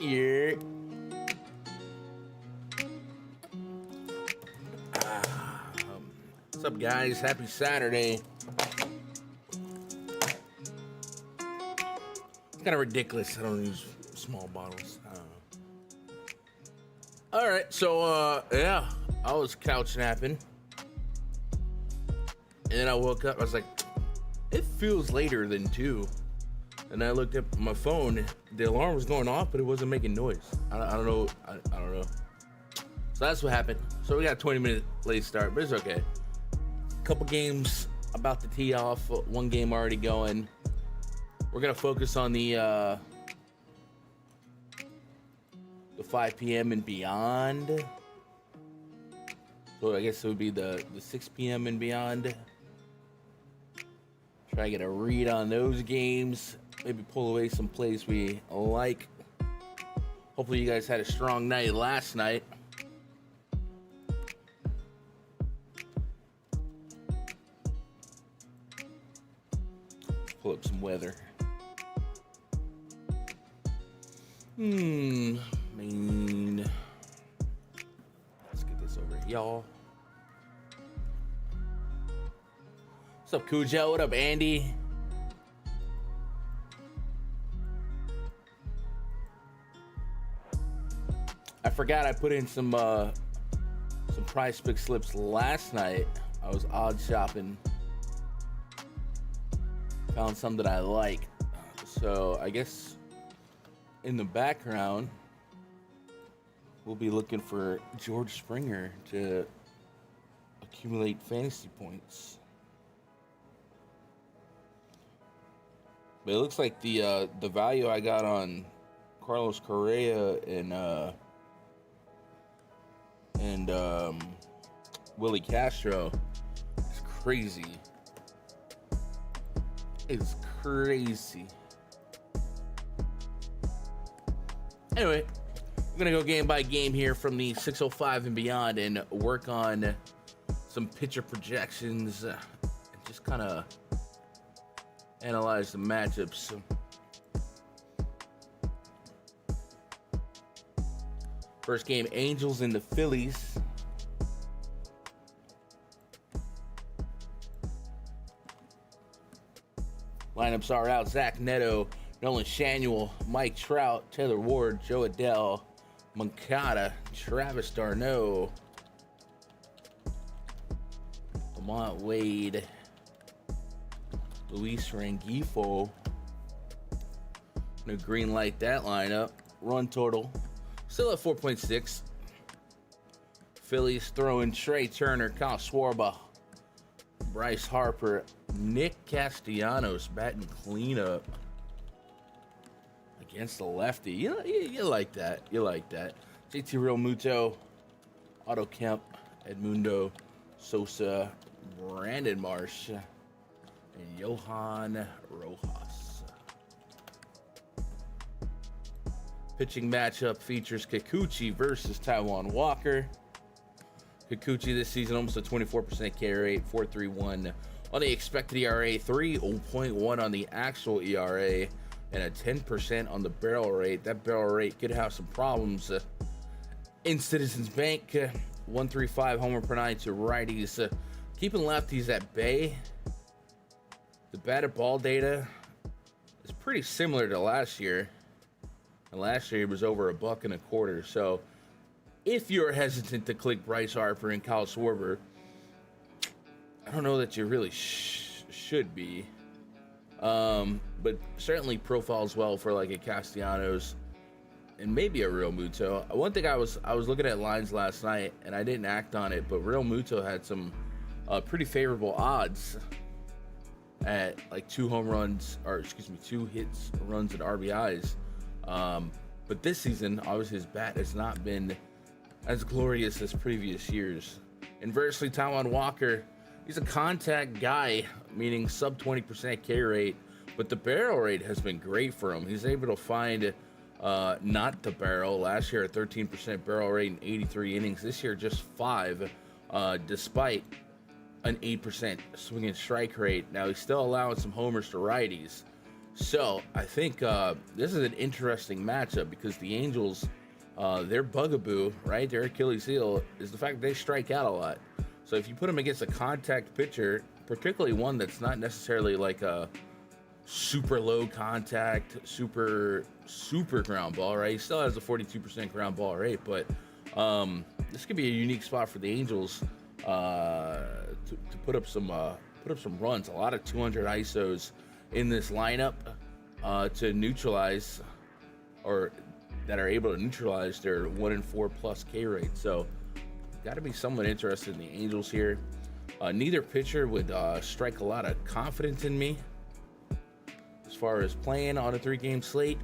Yeah. What's up, guys? Happy Saturday. It's kind of ridiculous. I don't use small bottles. I don't know. All right, so yeah, I was couch napping, and then I woke up. I was like, it feels later than 2. And I looked at my phone. The alarm was going off, but it wasn't making noise. I don't know. I don't know. So that's what happened. So we got a 20-minute late start, but it's okay. Couple games about to tee off. One game already going. We're gonna focus on the 5 p.m. and beyond. So I guess it would be the 6 p.m. and beyond. Try to get a read on those games. Maybe pull away some plays we like. Hopefully you guys had a strong night last night. Pull up some weather. Let's get this over here, y'all. What's up, Cujo? What up, Andy? I forgot I put in some PrizePicks slips last night. I was odd shopping. Found some that I like. So I guess in the background, we'll be looking for George Springer to accumulate fantasy points. But it looks like the value I got on Carlos Correa and Willie Castro is crazy. It's crazy. Anyway, we're gonna go game by game here from the 605 and beyond and work on some pitcher projections and just kind of analyze the matchups. First game, Angels and the Phillies. Lineups are out: Zach Neto, Nolan Schanuel, Mike Trout, Taylor Ward, Joe Adele, Moncada, Travis d'Arnaud, Lamont Wade, Luis Rengifo. No green light that lineup. Run total still at 4.6. Phillies throwing Trey Turner, Kyle Schwarber, Bryce Harper, Nick Castellanos batting cleanup against the lefty. You like that. You like that. JT Realmuto, Otto Kemp, Edmundo Sosa, Brandon Marsh, and Johan Rojas. Pitching matchup features Kikuchi versus Taijuan Walker. Kikuchi this season almost a 24% K rate, 4.31 on the expected ERA, 3.1 on the actual ERA, and a 10% on the barrel rate. That barrel rate could have some problems in Citizens Bank. 135 homer per 9 to righties, keeping lefties at bay. The batted ball data is pretty similar to last year, and last year it was over $1.25. So if you're hesitant to click Bryce Harper and Kyle Schwarber, I don't know that you really should be. But certainly profiles well for like a Castellanos and maybe a Realmuto. One thing I was looking at lines last night and I didn't act on it, but Realmuto had some pretty favorable odds at like 2 hits, runs, and RBIs. But this season, obviously his bat has not been as glorious as previous years. Inversely, Taijuan Walker, he's a contact guy, meaning sub 20% K rate, but the barrel rate has been great for him. He's able to find not the barrel. Last year, a 13% barrel rate in 83 innings. This year, just 5, despite an 8% swing and strike rate. Now, he's still allowing some homers to righties, So I think this is an interesting matchup because the Angels, their bugaboo, right, their Achilles heel, is the fact that they strike out a lot. So if you put them against a contact pitcher, particularly one that's not necessarily like a super low contact, super ground ball, right? He still has a 42% ground ball rate, but this could be a unique spot for the Angels to put up some runs. A lot of 200 ISOs in this lineup to neutralize, or that are able to neutralize their 1-4 plus K rate. So got to be somewhat interested in the Angels here. Neither pitcher would strike a lot of confidence in me as far as playing on a 3-game slate.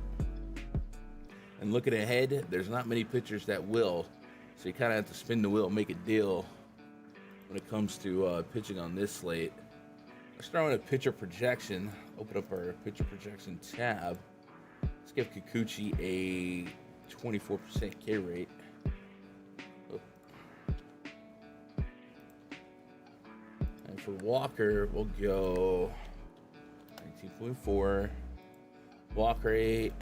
And looking ahead, there's not many pitchers that will. So you kind of have to spin the wheel, make a deal when it comes to pitching on this slate. Let's throw in a pitcher projection. Open up our pitcher projection tab. Let's give Kikuchi a 24% K rate. Oh. And for Walker, we'll go 19.4. Walker 8.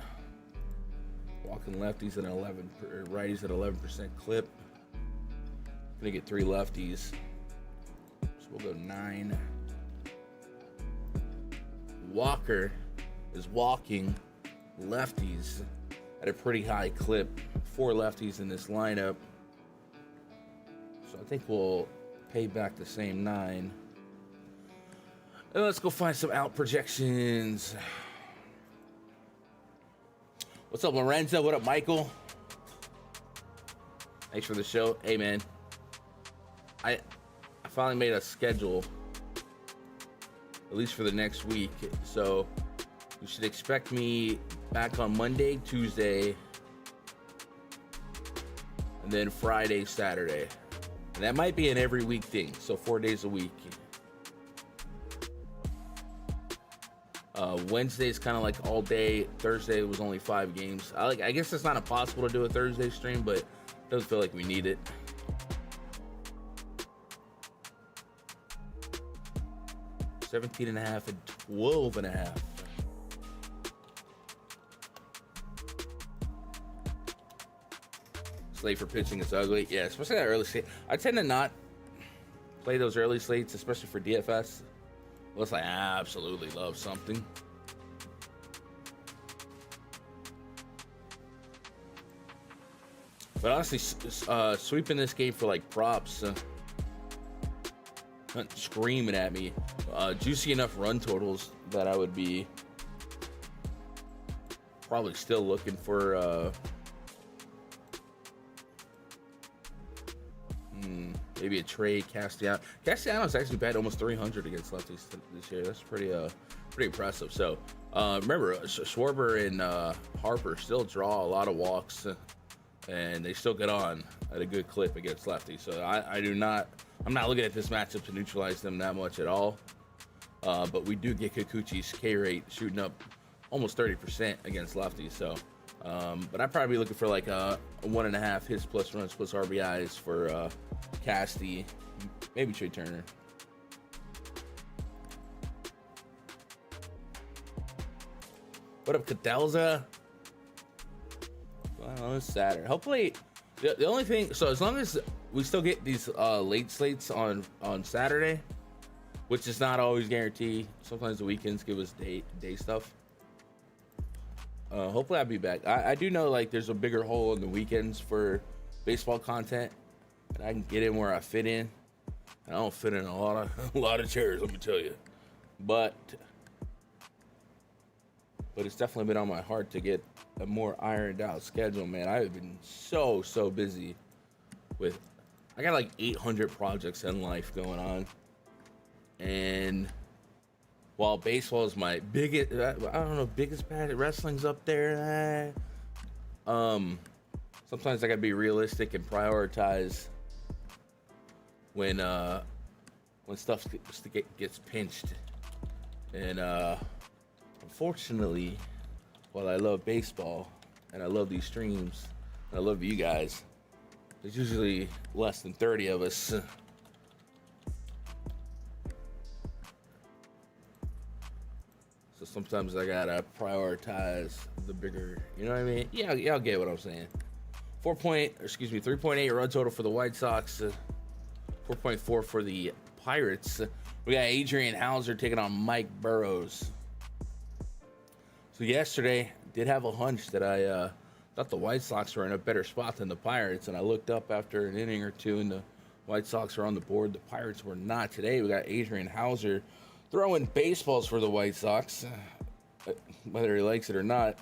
Walking lefties at 11, or righties at 11% clip. Gonna get 3 lefties, so we'll go 9. Walker is walking lefties at a pretty high clip. 4 lefties in this lineup, so I think we'll pay back the same 9. And let's go find some out projections. What's up, Lorenzo? What up, Michael? Thanks for the show. Hey, man. I finally made a schedule, at least for the next week. So you should expect me back on Monday, Tuesday, and then Friday, Saturday. And that might be an every week thing. So 4 days a week. Wednesday is kind of like all day. Thursday was only 5 games. I guess it's not impossible to do a Thursday stream, but it doesn't feel like we need it. $17.5 and $12.5. Slate for pitching is ugly. Yeah, especially that early slate. I tend to not play those early slates, especially for DFS, unless I absolutely love something. But honestly, sweeping this game for like props, not screaming at me, juicy enough run totals that I would be probably still looking for maybe a trade. Castellanos actually bet almost 300 against lefties this year. That's pretty impressive. So remember, Schwarber and Harper still draw a lot of walks, and they still get on at a good clip against lefties. So I'm not looking at this matchup to neutralize them that much at all. But we do get Kikuchi's K rate shooting up almost 30% against lefties. So, but I'd probably be looking for like a 1.5 hits plus runs plus RBIs for Casty, maybe Trey Turner. What up, Cadelza? Well, it's Saturday. Hopefully, the only thing. So as long as we still get these late slates on Saturday, which is not always guaranteed. Sometimes the weekends give us day stuff. Hopefully I'll be back. I do know like there's a bigger hole in the weekends for baseball content, and I can get in where I fit in. I don't fit in a lot of chairs, let me tell you. But it's definitely been on my heart to get a more ironed out schedule, man. I have been so busy with. I got like 800 projects in life going on, and while baseball is my biggest, biggest passion, wrestling's up there. Sometimes I gotta be realistic and prioritize when stuff gets pinched. And unfortunately, while I love baseball and I love these streams and I love you guys, there's usually less than 30 of us. So sometimes I gotta prioritize the bigger, you know what I mean? Yeah, y'all get what I'm saying. 3.8 run total for the White Sox, 4.4 for the Pirates. We got Adrian Hauser taking on Mike Burrows. So yesterday, did have a hunch that I thought the White Sox were in a better spot than the Pirates, and I looked up after an inning or two, and the White Sox were on the board. The Pirates were not. Today, we got Adrian Hauser throwing baseballs for the White Sox, whether he likes it or not.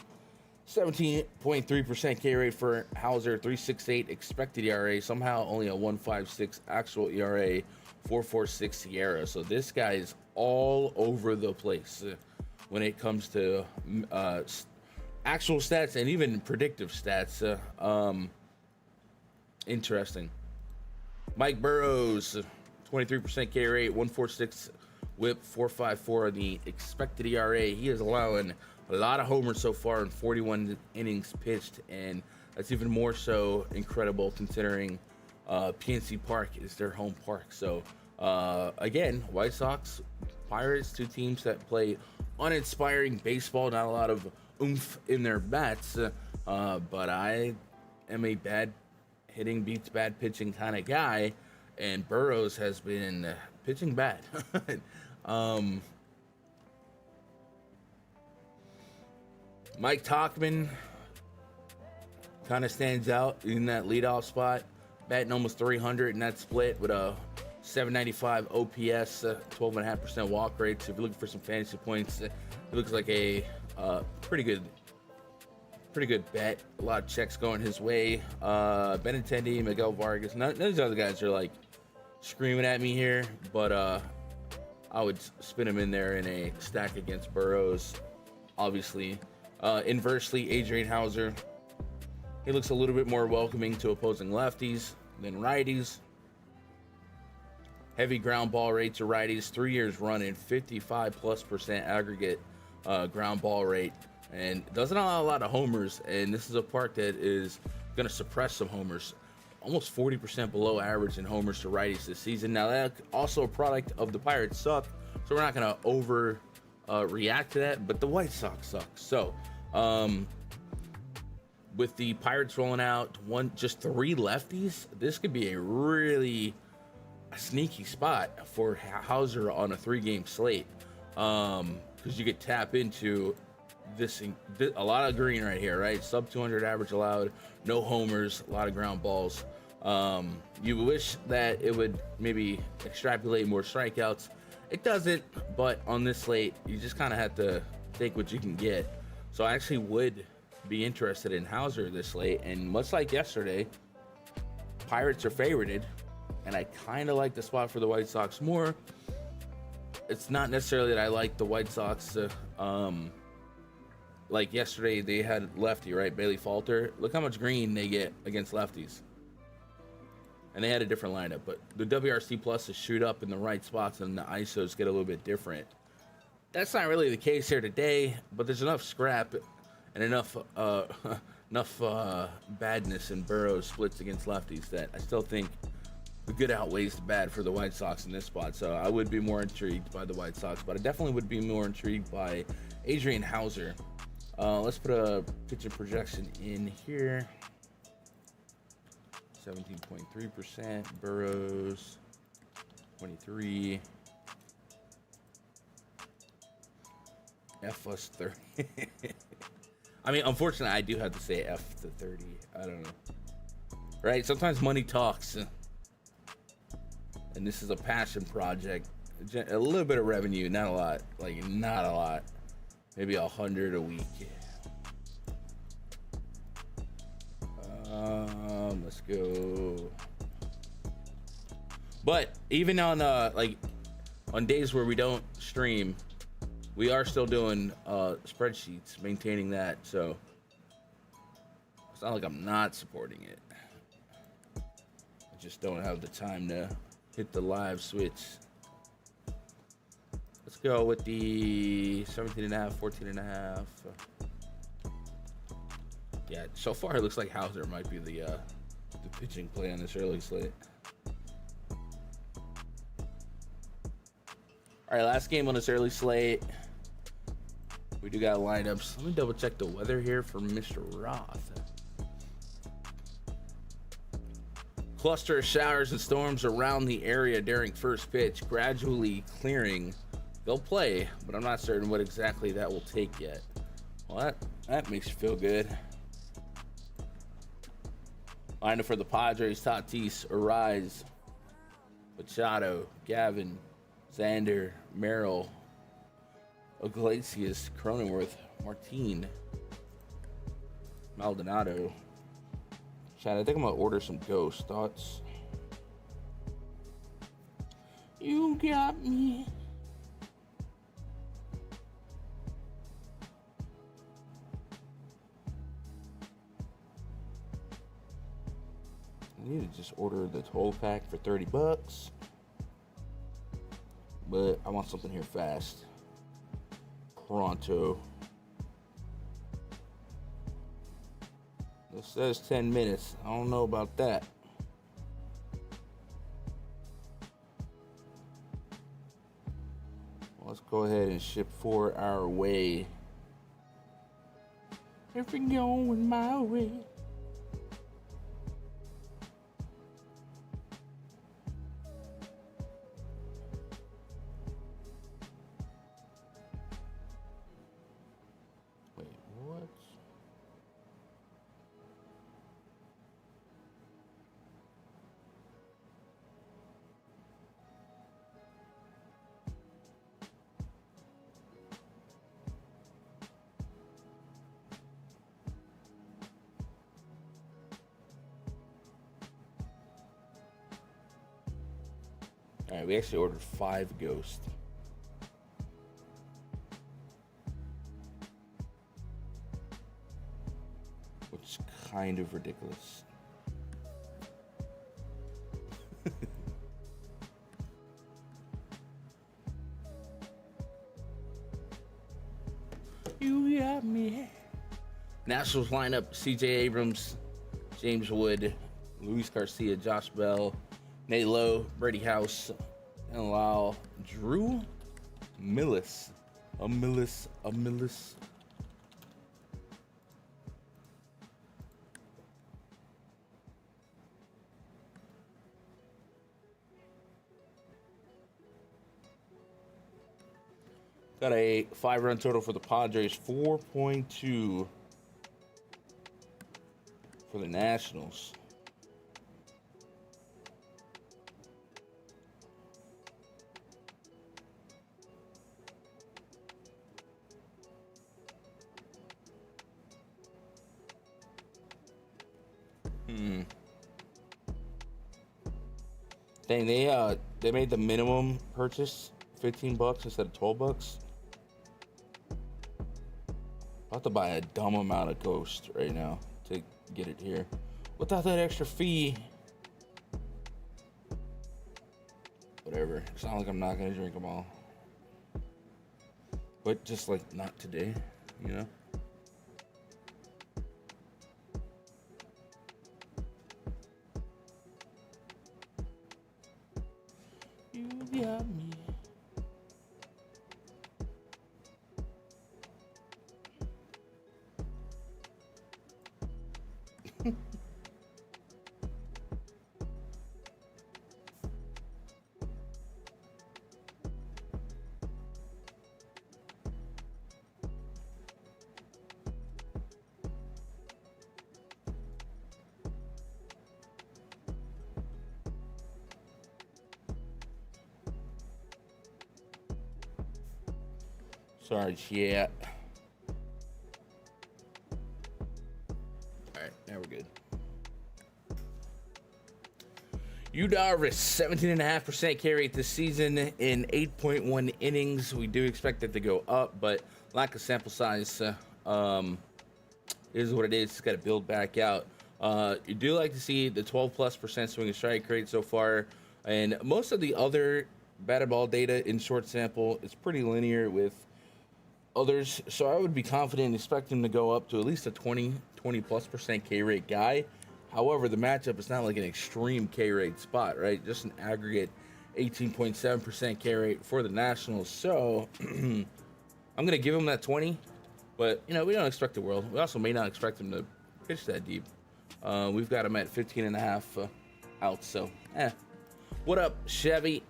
17.3% K rate for Hauser, 3.68 expected ERA, somehow only a 1.56 actual ERA, 4.46 Sierra. So this guy is all over the place when it comes to actual stats and even predictive stats. Interesting. Mike Burrows, 23% K rate, 1.46 whip, 4.54 on the expected ERA. He is allowing a lot of homers so far in 41 innings pitched, and that's even more so incredible considering PNC Park is their home park. So again, White Sox, Pirates, two teams that play uninspiring baseball, not a lot of oomph in their bats, but I am a bad hitting beats bad pitching kind of guy, and Burrows has been pitching bad. Mike Tauchman kind of stands out in that leadoff spot, batting almost 300 in that split with a 795 OPS, 12.5% walk rate. So if you're looking for some fantasy points, it looks like a pretty good bet. A lot of checks going his way. Benintendi, Miguel Vargas. None of these other guys are like screaming at me here, but I would spin him in there in a stack against Burrows. Obviously, inversely, Adrian Hauser, he looks a little bit more welcoming to opposing lefties than righties. Heavy ground ball rate to righties, 3 years running, 55+% aggregate ground ball rate, and doesn't allow a lot of homers. And this is a park that is going to suppress some homers. Almost 40% below average in homers to righties this season. Now, that's also a product of the Pirates suck, so we're not going to react to that, but the White Sox suck. So, with the Pirates rolling out just 3 lefties, this could be a really sneaky spot for Hauser on a 3-game slate, because you could tap into this a lot of green right here, right? Sub 200 average allowed, no homers, a lot of ground balls. You wish that it would maybe extrapolate more strikeouts. It doesn't, but on this slate, you just kind of have to take what you can get. So I actually would be interested in Hauser this slate, and much like yesterday, Pirates are favorited, and I kind of like the spot for the White Sox more. It's not necessarily that I like the White Sox. Like yesterday, they had lefty, right? Bailey Falter. Look how much green they get against lefties. And they had a different lineup, but the WRC pluses shoot up in the right spots, and the ISOs get a little bit different. That's not really the case here today, but there's enough scrap and enough badness in Burrows splits against lefties that I still think the good outweighs the bad for the White Sox in this spot. So I would be more intrigued by the White Sox, but I definitely would be more intrigued by Adrian Hauser. Let's put a pitcher projection in here. 17.3%. Burrows, 23. F plus 30. I mean, unfortunately, I do have to say F to 30. I don't know. Right? Sometimes money talks. And this is a passion project. A little bit of revenue, not a lot. Like, not a lot. Maybe 100 a week. Let's go. But even on on days where we don't stream, we are still doing spreadsheets, maintaining that. So it's not like I'm not supporting it. I just don't have the time to hit the live switch. Let's go with the 17.5, 14.5. Yeah, so far it looks like Hauser might be the pitching play on this early slate. All right, last game on this early slate. We do got lineups. Let me double check the weather here for Mr. Roth. Cluster of showers and storms around the area during first pitch, gradually clearing. They'll play, but I'm not certain what exactly that will take yet. Well, that makes you feel good. Lineup for the Padres: Tatis, Arise, Machado, Gavin, Xander, Merrill, Iglesias, Cronenworth, Martin, Maldonado. Chad, I think I'm gonna order some Ghost Thoughts. You got me. I need to just order the 12 pack for $30, but I want something here fast. Pronto. It says 10 minutes. I don't know about that. Let's go ahead and ship 4 our way. If you're going my way. Wait, what? All right, we actually ordered 5 Ghost. Which is kind of ridiculous. You got me. Nationals lineup: C.J. Abrams, James Wood, Luis Garcia, Josh Bell, Nate Lowe, Brady House, and Lyle Drew Millis. A Millis. Got a 5-run total for the Padres, 4.2 for the Nationals. Dang, they made the minimum purchase $15 instead of $12. About to buy a dumb amount of Ghost right now to get it here without that extra fee. Whatever. It's not like I'm not gonna drink them all, but just like not today, you know. You got me. Sorry, chat. All right, now we're good. Yu Darvish, 17.5% carry rate this season in 8.1 innings. We do expect it to go up, but lack of sample size is what it is. It's got to build back out. You do like to see the 12+% swing and strike rate so far, and most of the other batted ball data in short sample is pretty linear with others, so I would be confident and expect him to go up to at least a 20+% K rate guy. However, the matchup is not like an extreme K rate spot, right? Just an aggregate 18.7% K rate for the Nationals. So I'm gonna give him that 20. But, you know, we don't expect the world. We also may not expect him to pitch that deep. We've got him at 15.5 out, so, What up, Chevy?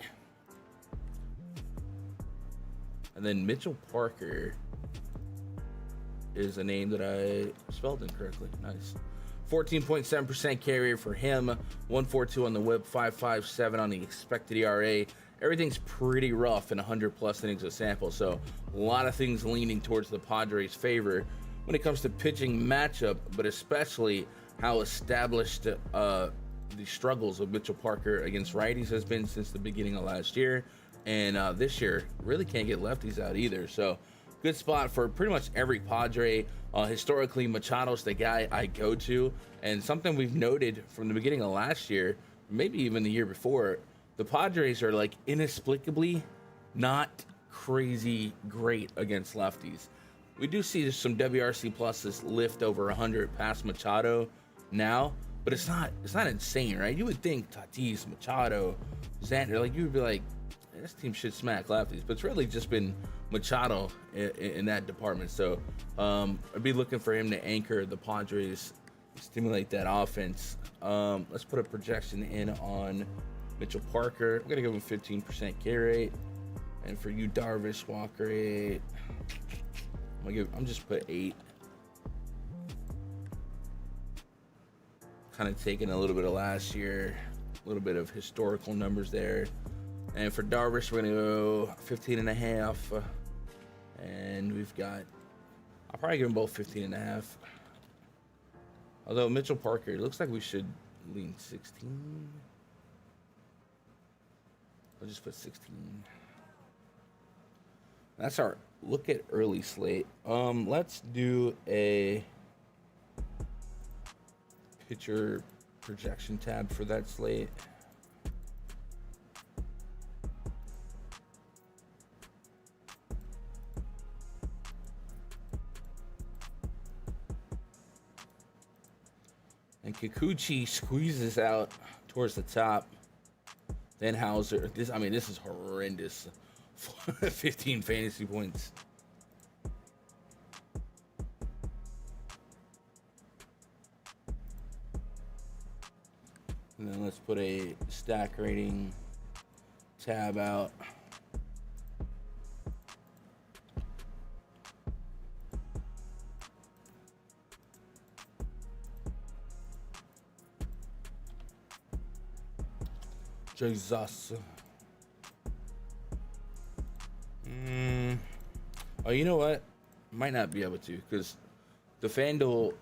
And then Mitchell Parker is a name that I spelled incorrectly. Nice. 14.7% carrier for him. 142 on the whip, 5.57 on the expected ERA. Everything's pretty rough in 100+ innings of sample, so a lot of things leaning towards the Padres' favor when it comes to pitching matchup, but especially how established the struggles of Mitchell Parker against righties has been since the beginning of last year. And this year, really can't get lefties out either. So, good spot for pretty much every Padre. Historically, Machado's the guy I go to. And something we've noted from the beginning of last year, maybe even the year before, the Padres are like inexplicably not crazy great against lefties. We do see some WRC pluses lift over 100 past Machado now, but it's not insane, right? You would think Tatis, Machado, Xander, like you would be like, this team should smack lefties, but it's really just been Machado in that department. So I'd be looking for him to anchor the Padres, stimulate that offense. Let's put a projection in on Mitchell Parker. I'm gonna give him 15% K rate, and for you, Darvish walk rate, I'm just put 8. Kind of taking a little bit of last year, a little bit of historical numbers there. And for Darvish, we're going to go 15.5. And we've got, I'll probably give them both 15.5. Although Mitchell Parker, it looks like we should lean 16. I'll just put 16. That's our look at early slate. Let's do a pitcher projection tab for that slate. And Kikuchi squeezes out towards the top. Then Hauser. This is horrendous. 15 fantasy points. And then let's put a stack rating tab out. Jesus. Oh, you know what? Might not be able to, because the Fanduel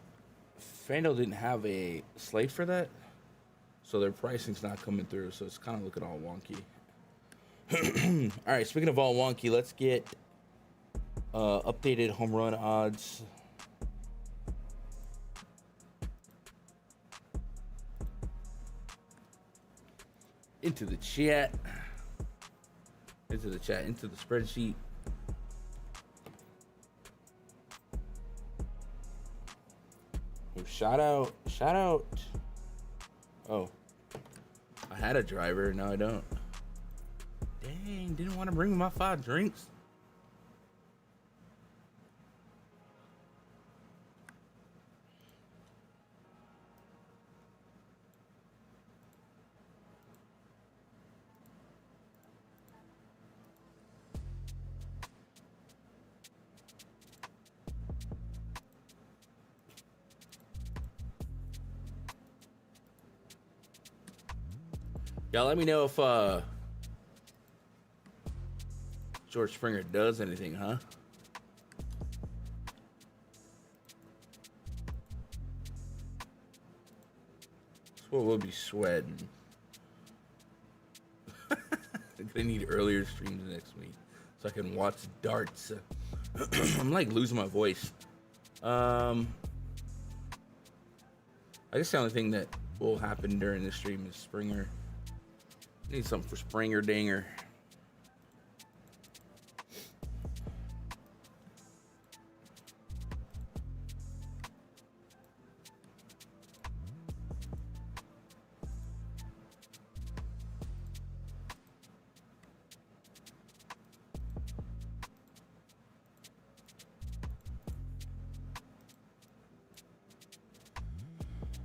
didn't have a slate for that, so their pricing's not coming through. So it's kind of looking all wonky. All right. Speaking of all wonky, let's get updated home run odds. Into the chat, into the spreadsheet. Oh, shout out. Oh, I had a driver, now I don't. Dang, didn't want to bring my 5 drinks. Y'all let me know if George Springer does anything, huh? That's what we'll be sweating. I'm gonna need earlier streams next week so I can watch darts. I'm like losing my voice. I guess the only thing that will happen during this stream is Springer. Need something for Springer Dinger.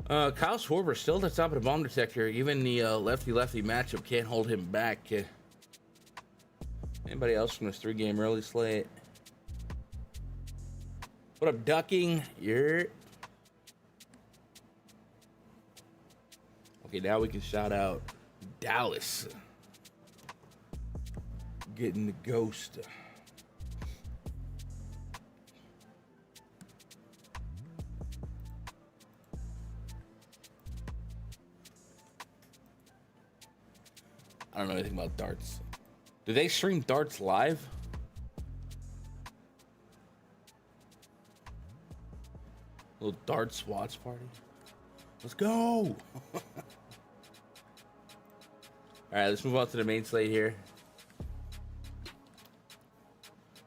Kyle Schwarber still at the top of the bomb detector. Even the lefty-lefty matchup can't hold him back. Anybody else from this 3-game early slate? What up, Ducking? You're... Okay, now we can shout out Dallas. Getting the ghost. I don't know anything about darts. Do they stream darts live? Little darts watch party. Let's go. All right, let's move on to the main slate here.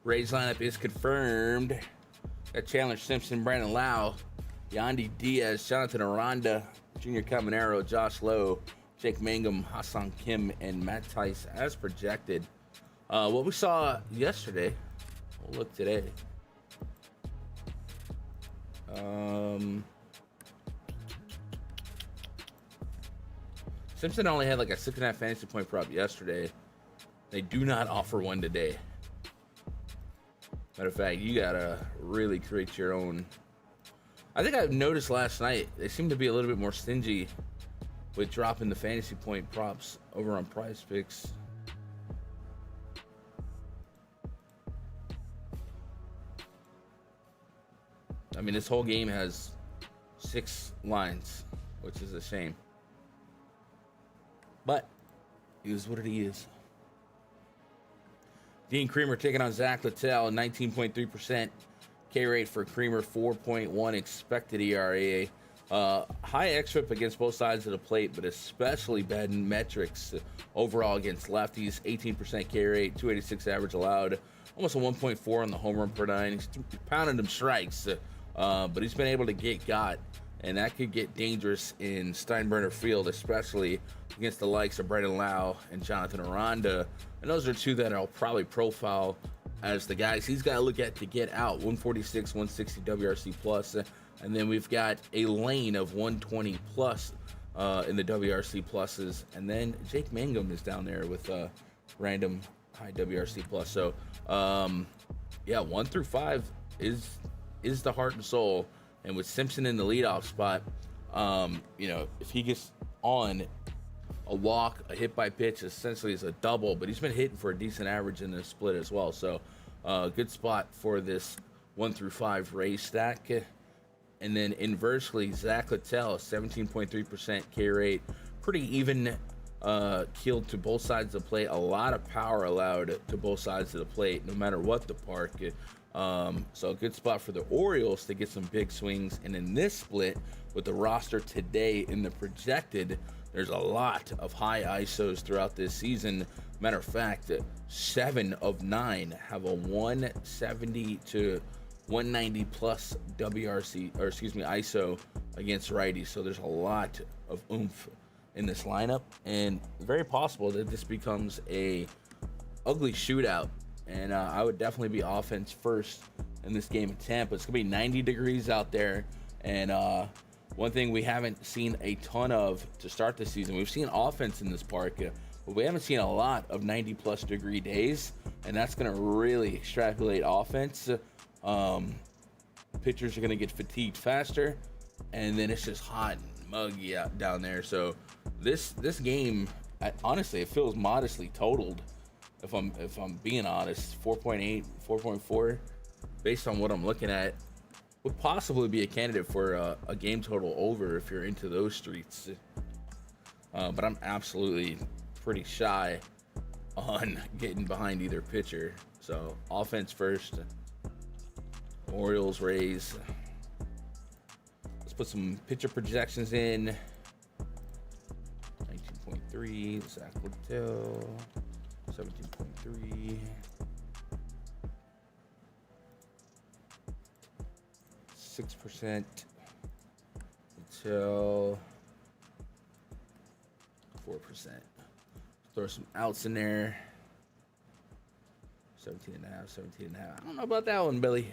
Rays lineup is confirmed. Got Chandler Simpson, Brandon Lau, Yandy Diaz, Jonathan Aranda, Junior Caminero, Josh Lowe, Jake Mangum, Hassan Kim, and Matt Tice as projected. What we saw yesterday, we'll look today. Simpson only had like a 6.5 fantasy point prop yesterday. They do not offer one today. Matter of fact, you gotta really create your own. I think I noticed last night they seem to be a little bit more stingy with dropping the fantasy point props over on PrizePicks. I mean, this whole game has 6 lines, which is a shame. But it is what it is. Dean Creamer taking on Zach Littell, 19.3% K rate for Creamer, 4.1 expected ERA. High xFIP against both sides of the plate, but especially bad metrics overall against lefties. 18% K rate, 286 average allowed, almost a 1.4 on the home run per 9. He's pounding them strikes, but he's been able to get got, and that could get dangerous in Steinbrenner Field, especially against the likes of Brandon Lau and Jonathan Aranda. And those are two that I'll probably profile as the guys he's got to look at to get out. 146, 160 WRC plus. And then we've got a lane of 120 plus in the WRC pluses. And then Jake Mangum is down there with random high WRC plus. So, yeah, 1 through 5 is the heart and soul. And with Simpson in the leadoff spot, you know, if he gets on a walk, a hit by pitch, essentially is a double, but he's been hitting for a decent average in this split as well. So, good spot for this 1 through 5 race stack. And then inversely, Zach Littell, 17.3% K rate, pretty even keeled to both sides of the plate. A lot of power allowed to both sides of the plate, no matter what the park. So a good spot for the Orioles to get some big swings. And in this split, with the roster today in the projected, there's a lot of high ISOs throughout this season. Matter of fact, 7 of 9 have a 170 to 190 plus WRC, or excuse me, ISO against righties. So there's a lot of oomph in this lineup, and very possible that this becomes a ugly shootout. And I would definitely be offense first in this game in Tampa. It's gonna be 90 degrees out there, and one thing we haven't seen a ton of to start the season, we've seen offense in this park, but we haven't seen a lot of 90 plus degree days, and that's gonna really extrapolate offense. Pitchers are gonna get fatigued faster, and then it's just hot and muggy out down there. So this game, honestly, it feels modestly totaled. If I'm being honest, 4.8, 4.4, based on what I'm looking at, would possibly be a candidate for a game total over if you're into those streets. But I'm absolutely pretty shy on getting behind either pitcher. So offense first. Orioles, Rays. Let's put some pitcher projections in. 19.3, Zach Littell. 17.3. 6% until 4%. Throw some outs in there. 17.5, 17.5. I don't know about that one, Billy.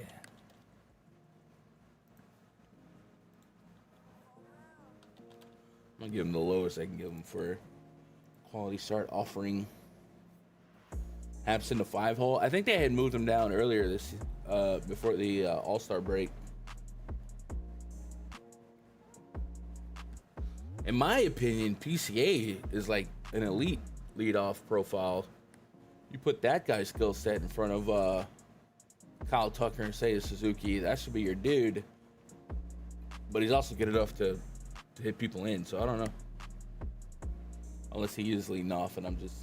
I'll give him the lowest I can give him for quality start, offering Hampson to 5-hole. I think they had moved him down earlier this before the All-Star break. In my opinion, PCA is like an elite leadoff profile. You put that guy's skill set in front of Kyle Tucker and Seiya Suzuki, that should be your dude. But he's also good enough to hit people in, so I don't know. Unless he is leading off, and I'm just...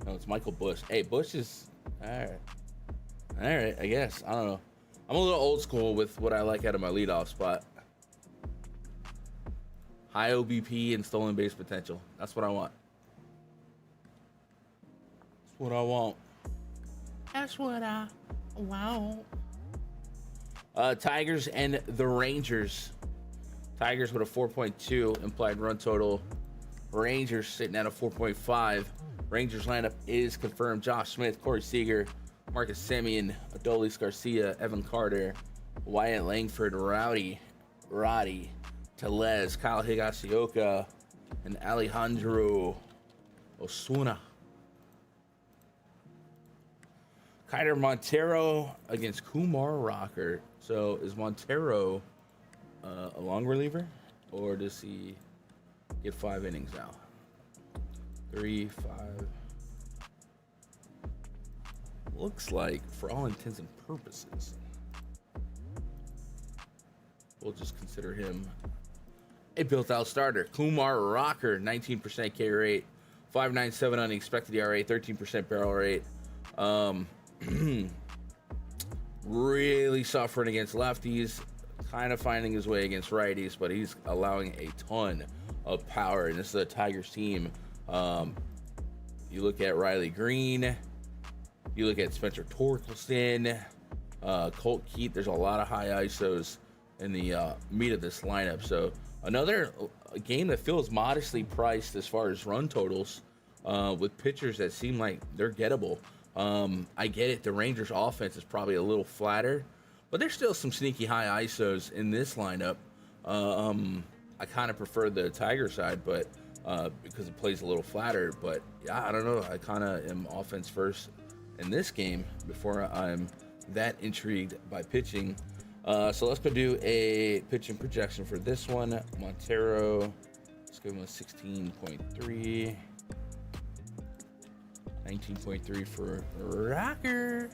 No, it's Michael Busch. Hey, Busch is... Alright, I guess. I don't know. I'm a little old school with what I like out of my leadoff spot. High OBP and stolen base potential. That's what I want. That's what I want. That's what I want. Tigers and the Rangers. Tigers with a 4.2 implied run total. Rangers sitting at a 4.5. Rangers lineup is confirmed. Josh Smith, Corey Seager, Marcus Semien, Adolis Garcia, Evan Carter, Wyatt Langford, Roddy, Tellez, Kyle Higashioka, and Alejandro Osuna. Kyler Montero against Kumar Rocker. So is Montero a long reliever, or does he get 5 innings now? 3, 5. Looks like, for all intents and purposes, we'll just consider him a built-out starter. Kumar Rocker, 19% K rate, 5.97 on the expected ERA, 13% barrel rate. Really suffering against lefties, kind of finding his way against righties, but he's allowing a ton of power, and this is a Tigers team. You look at Riley Green, you look at Spencer Torkelson, Colt Keith. There's a lot of high ISOs in the meat of this lineup. So another game that feels modestly priced as far as run totals, with pitchers that seem like they're gettable. I get it. The Rangers offense is probably a little flatter, but there's still some sneaky high ISOs in this lineup. I kind of prefer the Tiger side, but because it plays a little flatter. But yeah, I don't know. I kind of am offense first in this game before I'm that intrigued by pitching. So let's go do a pitching projection for this one. Montero, let's give him a 16.3. 19.3 for Rocker.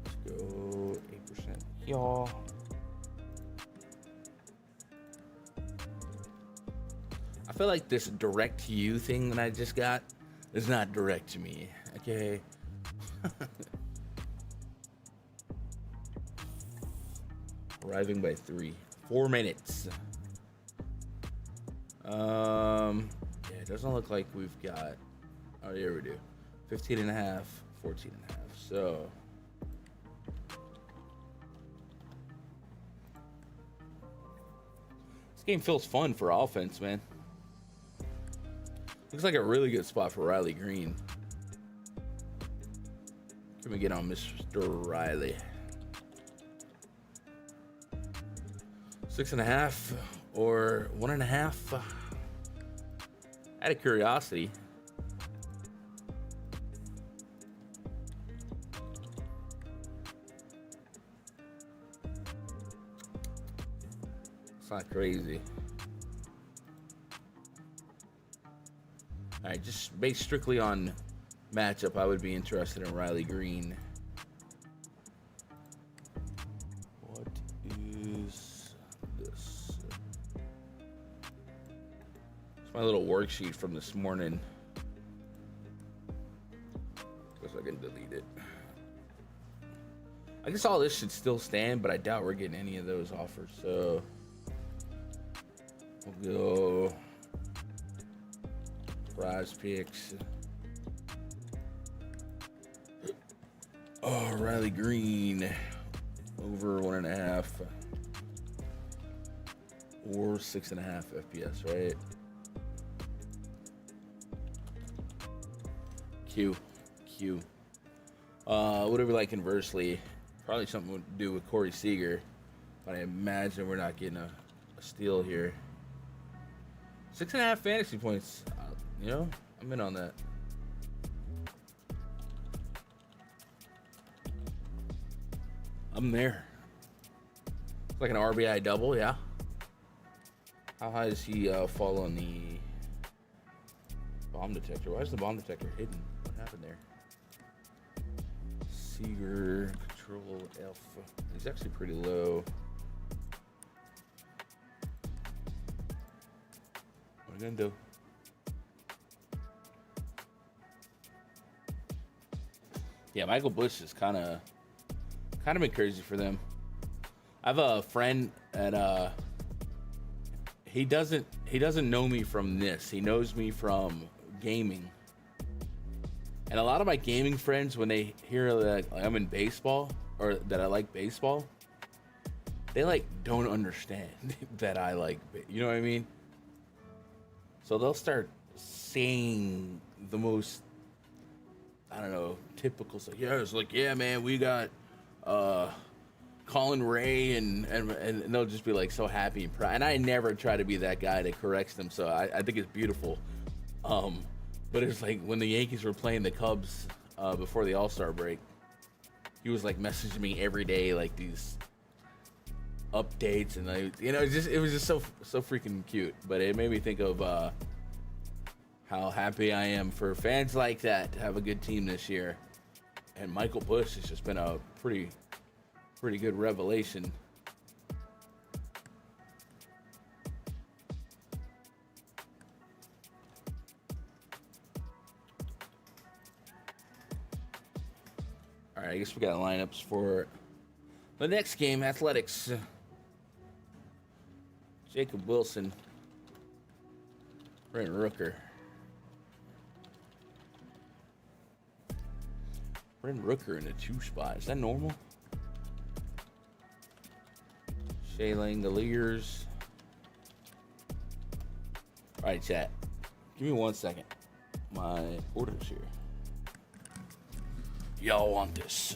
Let's go 8%, y'all. I feel like this direct to you thing that I just got is not direct to me, okay? Arriving by 4 minutes. Yeah, it doesn't look like we've got, oh, here we do. 15 and a half, 14 and a half. So this game feels fun for offense, man. Looks like a really good spot for Riley Green. Can we get on Mr. Riley? 6.5 or 1.5? Out of curiosity. It's not crazy. All right, just based strictly on matchup, I would be interested in Riley Green. What is this? It's my little worksheet from this morning. Guess I can delete it. I guess all this should still stand, but I doubt we're getting any of those offers. So we'll go PrizePicks. Oh, Riley Green over 1.5 or 6.5 FPS, right? Q. What do we like inversely? Probably something to do with Corey Seager, but I imagine we're not getting a steal here. 6.5 fantasy points. You know, I'm in on that. I'm there. It's like an RBI double, yeah. How high does he fall on the bomb detector? Why is the bomb detector hidden? What happened there? Seager, control F. He's actually pretty low. What are you gonna do? Yeah, Michael Bush is kind of been crazy for them. I have a friend at he doesn't know me from this. He knows me from gaming. And a lot of my gaming friends, when they hear that I'm in baseball or that I like baseball, they like don't understand that I like, you know what I mean? So they'll start saying the most, I don't know, typical stuff. Yeah, it's like, yeah, man, we got Colin Ray, and they'll just be like so happy and proud. And I never try to be that guy that corrects them, so I think it's beautiful. But it's like when the Yankees were playing the Cubs before the All-Star break, he was like messaging me every day, like these updates, and it was just so freaking cute. But it made me think of how happy I am for fans like that to have a good team this year. And Michael Bush has just been a pretty good revelation. All right, I guess we got lineups for the next game. Athletics. Jacob Wilson. Brent Rooker. Brent Rooker in a 2 spot. Is that normal? Shea Langoliers. All right, chat. Give me 1 second. My orders here. Y'all want this?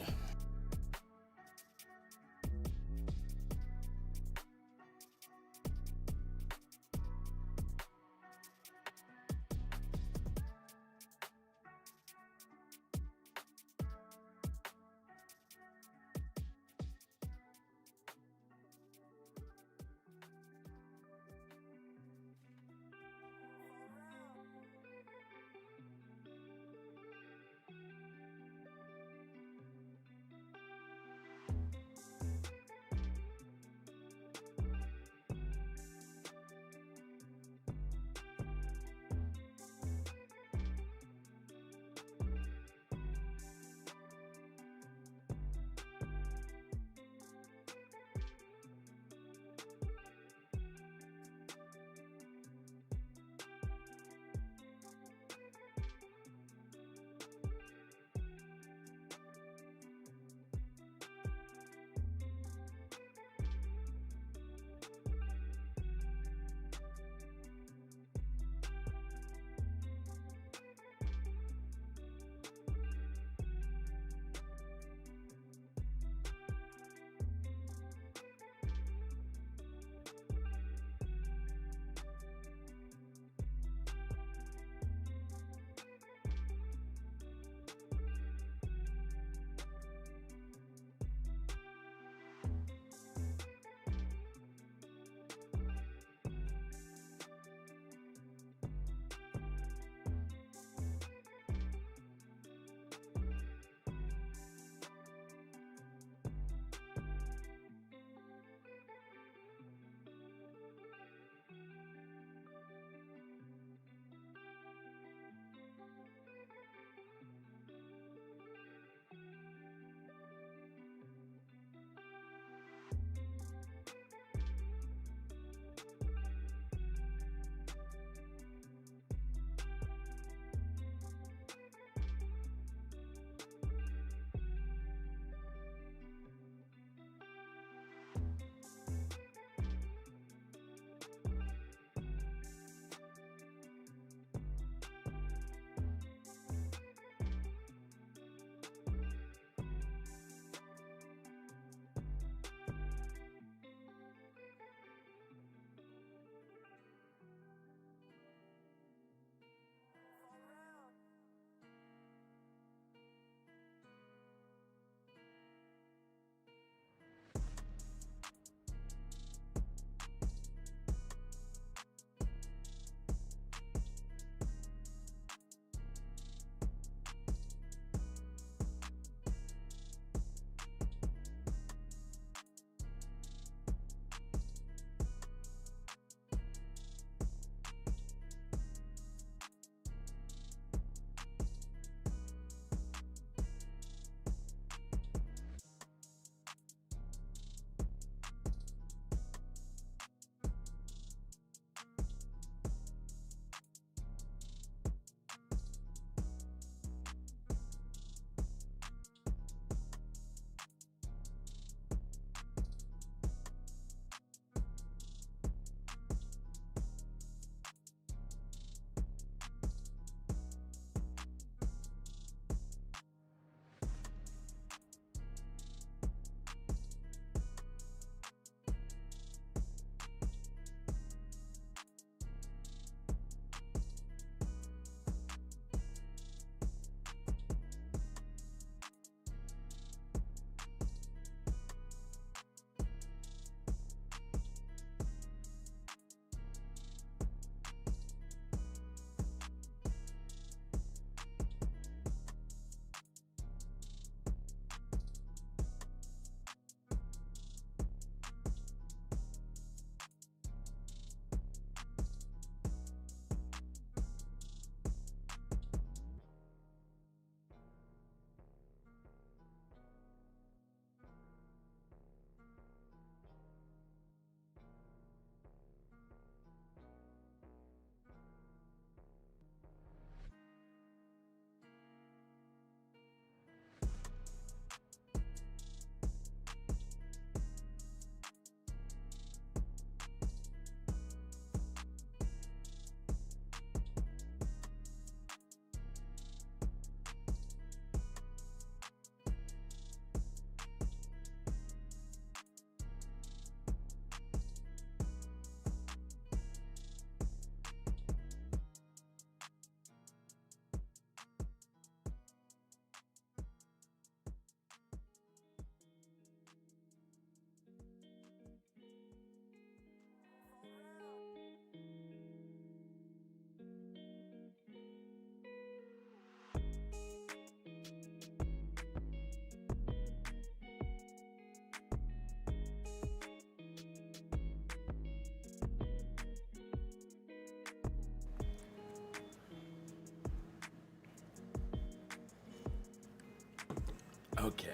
Okay.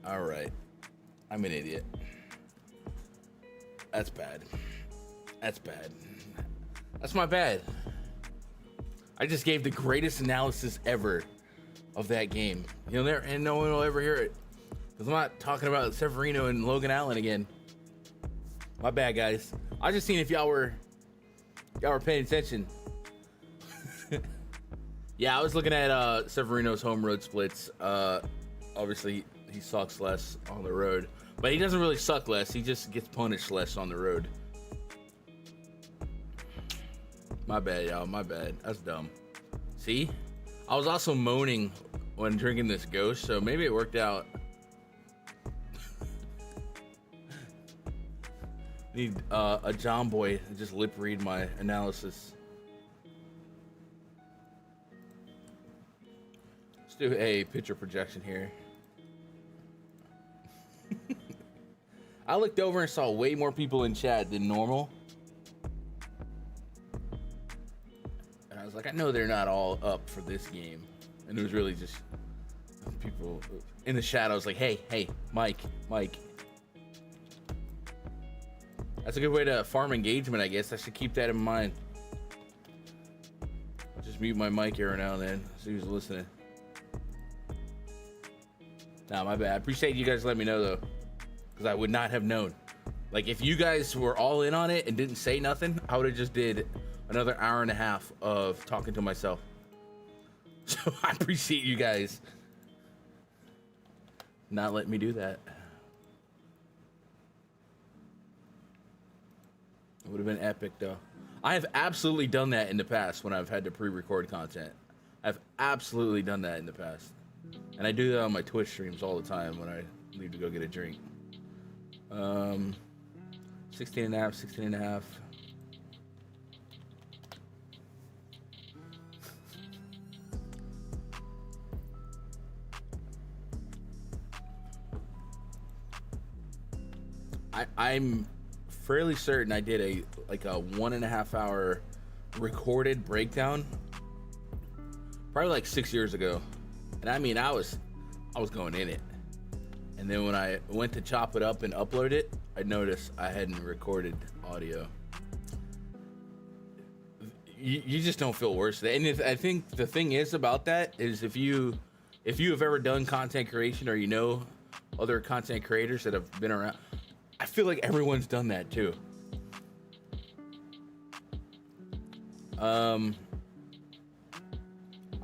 All right. I'm an idiot. That's bad. That's bad. That's my bad. I just gave the greatest analysis ever of that game. And no one will ever hear it. Because I'm not talking about Severino and Logan Allen again. My bad, guys. I just seen if y'all were paying attention. Yeah, I was looking at Severino's home road splits. Obviously, he sucks less on the road. But he doesn't really suck less. He just gets punished less on the road. My bad, y'all. My bad. That's dumb. See? I was also moaning when drinking this Ghost, so maybe it worked out. Need a John Boy to just lip read my analysis. Let's do a pitcher projection here. I looked over and saw way more people in chat than normal. And I was like, I know they're not all up for this game. And it was really just people in the shadows like, hey, Mike. That's a good way to farm engagement, I guess. I should keep that in mind. I'll just mute my mic every now and then so who's listening. Nah, my bad. I appreciate you guys letting me know, though. Because I would not have known. Like, if you guys were all in on it and didn't say nothing, I would have just did another hour and a half of talking to myself. So I appreciate you guys not letting me do that. It would have been epic, though. I have absolutely done that in the past when I've had to pre-record content. I've absolutely done that in the past. And I do that on my Twitch streams all the time when I leave to go get a drink. 16 and a half. I'm fairly certain I did a 1.5 hour recorded breakdown probably like 6 years ago. And I mean, I was going in it. And then when I went to chop it up and upload it, I noticed I hadn't recorded audio. You just don't feel worse. And I think the thing is about that is if you have ever done content creation or you know other content creators that have been around, I feel like everyone's done that too. I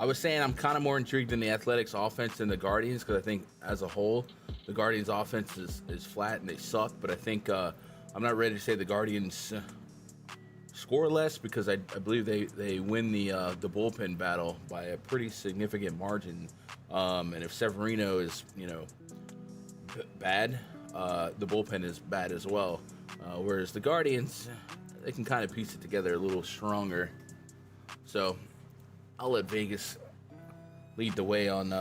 was saying I'm kind of more intrigued in the Athletics offense than the Guardians because I think as a whole, the Guardians offense is flat and they suck. But I think I'm not ready to say the Guardians score less because I believe they win the bullpen battle by a pretty significant margin. And if Severino is bad, the bullpen is bad as well. Whereas the Guardians, they can kind of piece it together a little stronger. So I'll let Vegas lead the way on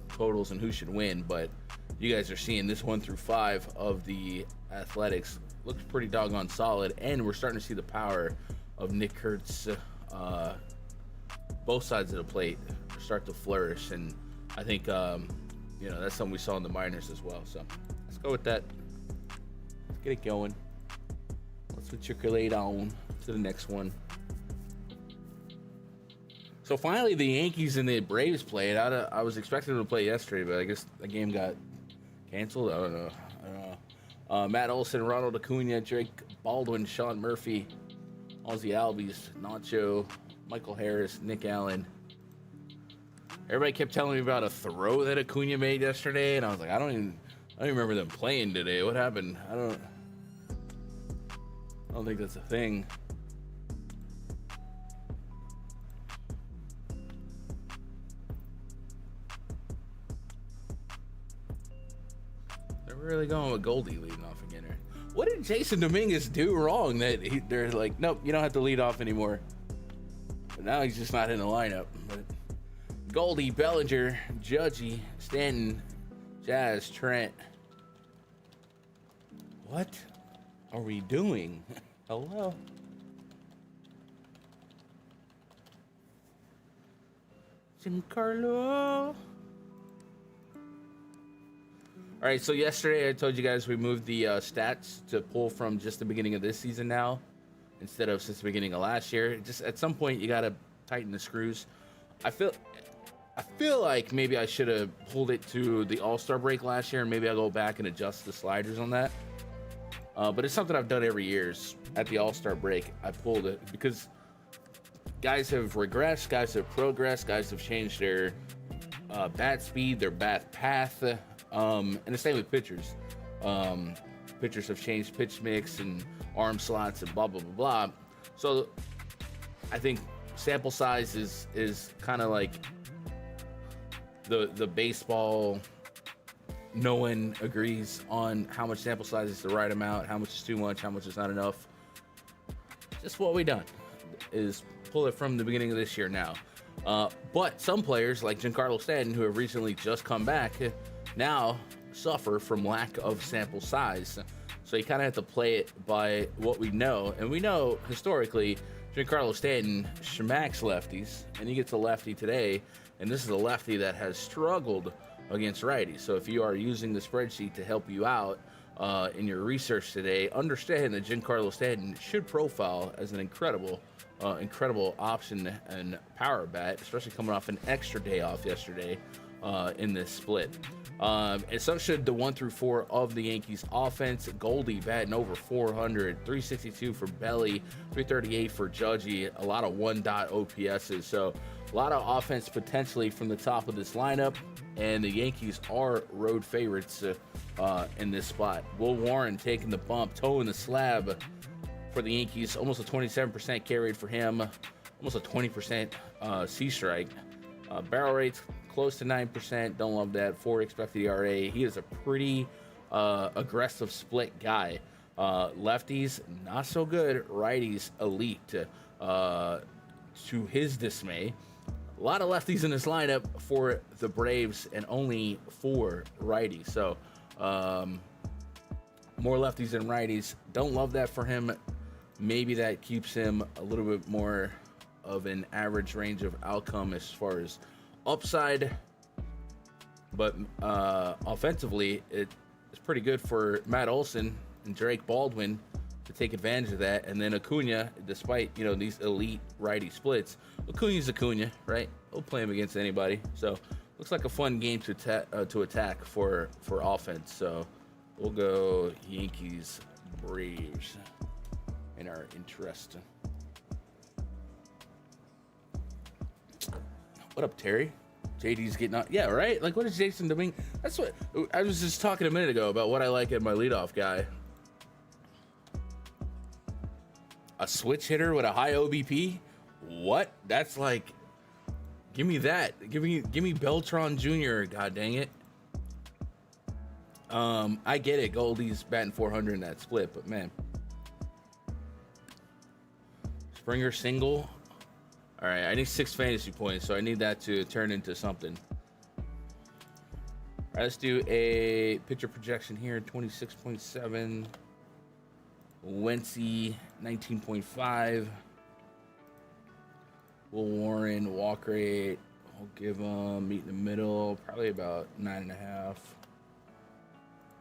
totals and who should win, but you guys are seeing this 1 through 5 of the Athletics looks pretty doggone solid, and we're starting to see the power of Nick Kurtz. Both sides of the plate start to flourish, and I think that's something we saw in the minors as well. So let's go with that. Let's get it going. Let's matriculate on to the next one. So finally, the Yankees and the Braves played. I was expecting them to play yesterday, but I guess the game got canceled. I don't know. Matt Olson, Ronald Acuna, Drake Baldwin, Sean Murphy, Ozzie Albies, Nacho, Michael Harris, Nick Allen. Everybody kept telling me about a throw that Acuna made yesterday, and I was like, I don't even remember them playing today. What happened? I don't think that's a thing. They're really going with Goldie leading off again here. What did Jason Dominguez do wrong that they're like, nope, you don't have to lead off anymore? But now he's just not in the lineup. But Goldie, Bellinger, Judgy, Stanton, Jazz, Trent. What are we doing? Hello? Giancarlo. All right, so yesterday I told you guys we moved the stats to pull from just the beginning of this season now, instead of since the beginning of last year. Just at some point you gotta tighten the screws. I feel like maybe I should have pulled it to the All-Star break last year, and maybe I'll go back and adjust the sliders on that. But it's something I've done every year. At the All-Star break, I pulled it because guys have regressed, guys have progressed, guys have changed their bat speed, their bat path. And the same with pitchers. Pitchers have changed pitch mix and arm slots and blah, blah, blah, blah. So I think sample size is kind of like the baseball. No one agrees on how much sample size is the right amount, how much is too much, how much is not enough. Just what we done is pull it from the beginning of this year now. But some players like Giancarlo Stanton, who have recently just come back, now suffer from lack of sample size. So you kind of have to play it by what we know. And we know historically Giancarlo Stanton smacks lefties, and he gets a lefty today, and this is a lefty that has struggled against righties. So if you are using the spreadsheet to help you out in your research today, understand that Giancarlo Stanton should profile as an incredible option and power bat, especially coming off an extra day off yesterday in this split. And so should the 1 through 4 of the Yankees offense. Goldie batting over 400, 362 for Belly, 338 for Judgy, a lot of 1-dot OPSs. So a lot of offense potentially from the top of this lineup, and the Yankees are road favorites in this spot. Will Warren taking the bump, toeing the slab for the Yankees, almost a 27% carried for him, almost a 20% C-strike. Barrel rates close to 9%. Don't love that. 4 expected ERA. He is a pretty aggressive split guy. Lefties, not so good. Righties, elite. To his dismay, a lot of lefties in this lineup for the Braves and only 4 righties. So more lefties than righties. Don't love that for him. Maybe that keeps him a little bit more of an average range of outcome as far as upside, but offensively it's pretty good for Matt Olson and Drake Baldwin to take advantage of that. And then Acuna, despite these elite righty splits, Acuna's Acuna, right? We'll play him against anybody. So looks like a fun game to attack for offense. So we'll go Yankees Braves in our interest. What up, Terry? JD's getting out. Yeah, right? Like, what is Jason doing? That's what I was just talking a minute ago about what I like in my leadoff guy. A switch hitter with a high OBP? What? That's like, give me that. Give me Beltran Jr., god dang it. I get it. Goldie's batting 400 in that split, but man. Springer single. All right, I need 6 fantasy points, so I need that to turn into something. All right, let's do a pitcher projection here. 26.7. Wentzy, 19.5. Will Warren, walk rate, I'll give him meet in the middle, probably about 9.5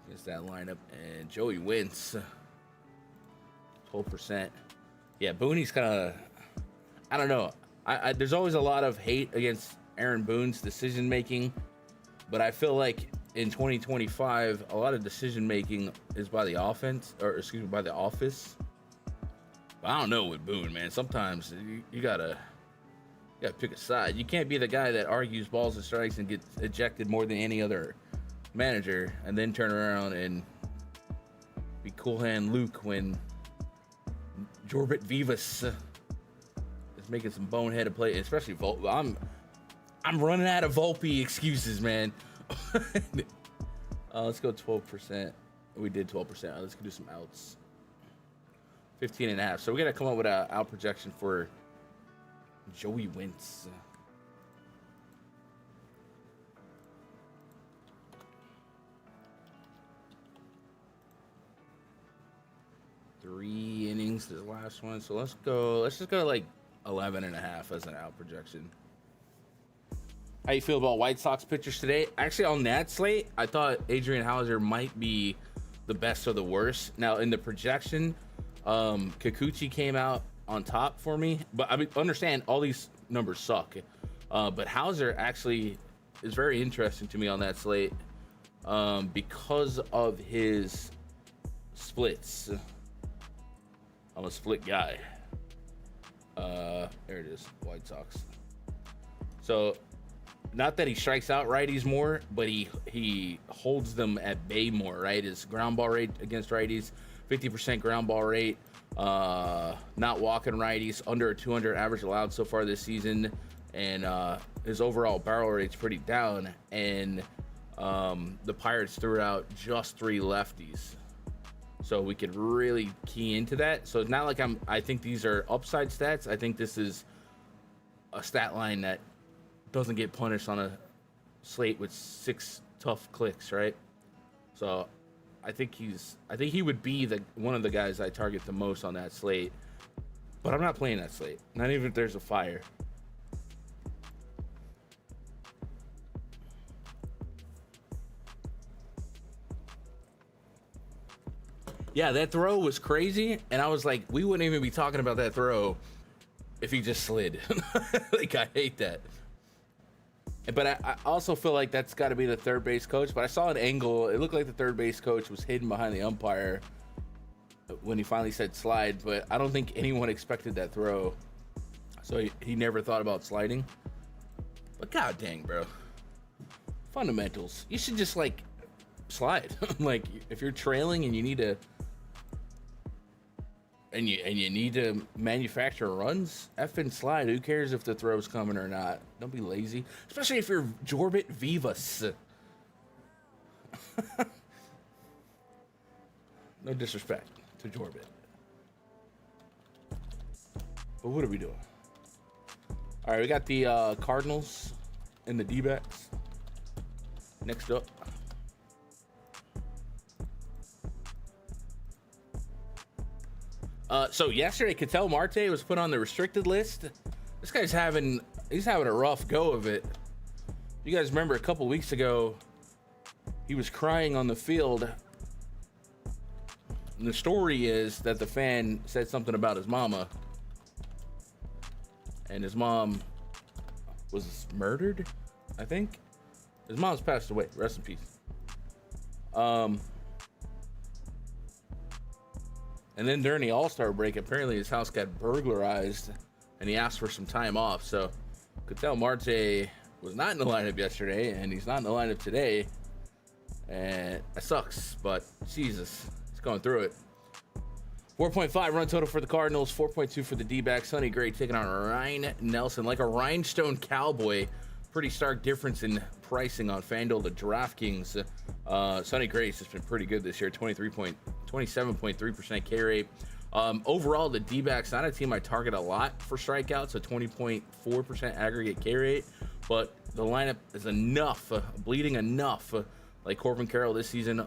against that lineup. And Joey Wentz, 12%. Yeah, Booney's kind of, I don't know. There's always a lot of hate against Aaron Boone's decision making, but I feel like in 2025, a lot of decision making is by the offense, or excuse me, by the office. But I don't know with Boone, man. Sometimes you gotta pick a side. You can't be the guy that argues balls and strikes and gets ejected more than any other manager, and then turn around and be Cool Hand Luke when Jorbit Vivas is making some boneheaded play, especially Volpe. I'm running out of Volpe excuses, man. Let's go 12%. We did 12%. Let's do some outs. 15.5. So we gotta come up with an out projection for Joey Wentz. Three innings this last one. So let's just go like 11.5 as an out projection. How you feel about White Sox pitchers today? Actually, on that slate, I thought Adrian Hauser might be the best or the worst. Now, in the projection, Kikuchi came out on top for me, but I mean, understand all these numbers suck. But Hauser actually is very interesting to me on that slate because of his splits. I'm a split guy. There it is, White Sox. So, not that he strikes out righties more, but he holds them at bay more, right? His ground ball rate against righties, 50% ground ball rate, not walking righties, under a 200 average allowed so far this season, and his overall barrel rate's pretty down, and the Pirates threw out just 3 lefties. So we could really key into that. So it's not like I think these are upside stats. I think this is a stat line that doesn't get punished on a slate with 6 tough clicks, right? So I think he would be one of the guys I target the most on that slate. But I'm not playing that slate. Not even if there's a fire. Yeah, that throw was crazy, and I was like, we wouldn't even be talking about that throw if he just slid. Like, I hate that. But I also feel like that's got to be the third base coach. But I saw an angle. It looked like the third base coach was hidden behind the umpire when he finally said slide. But I don't think anyone expected that throw. So he never thought about sliding. But god dang, bro. Fundamentals. You should just, like, slide. Like, if you're trailing and you need to... And you need to manufacture runs, effing slide. Who cares if the throw's coming or not? Don't be lazy, especially if you're Jorbit Vivas. No disrespect to Jorbit, but what are we doing? All right, we got the Cardinals and the D-backs next up. So yesterday, Ketel Marte was put on the restricted list. This guy's having a rough go of it. You guys remember a couple weeks ago, he was crying on the field. And the story is that the fan said something about his mama, and his mom was murdered, I think. His mom's passed away. Rest in peace. And then during the All-Star break, apparently his house got burglarized, and he asked for some time off. So Ketel Marte was not in the lineup yesterday, and he's not in the lineup today. And that sucks, but Jesus, he's going through it. 4.5 run total for the Cardinals, 4.2 for the D-backs. Sonny Gray taking on Ryan Nelson, like a rhinestone cowboy. Pretty stark difference in pricing on Fanduel to DraftKings. Sonny Gray's just been pretty good this year, 27.3% K rate. Overall, the D-backs, not a team I target a lot for strikeouts, a 20.4% aggregate K rate, but the lineup is enough, bleeding enough. Like Corbin Carroll this season,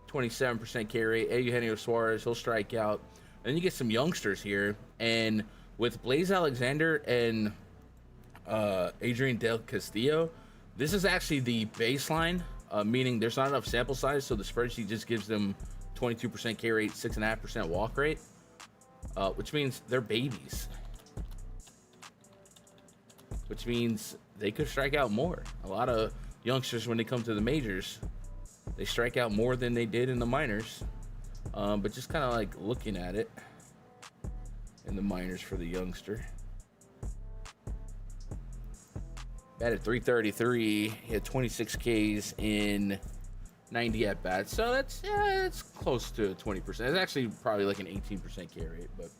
27% K rate. Eugenio Suarez, he'll strike out. And then you get some youngsters here, and with Blaze Alexander and Adrian Del Castillo, this is actually the baseline, meaning there's not enough sample size, so the spreadsheet just gives them 22% K rate, 6.5% walk rate, which means they're babies, which means they could strike out more. A lot of youngsters, when they come to the majors, they strike out more than they did in the minors, but just kind of like looking at it in the minors for the youngster. Batted .333, he had 26 Ks in 90 at bats, so that's close to 20%. It's actually probably like an 18% K rate, but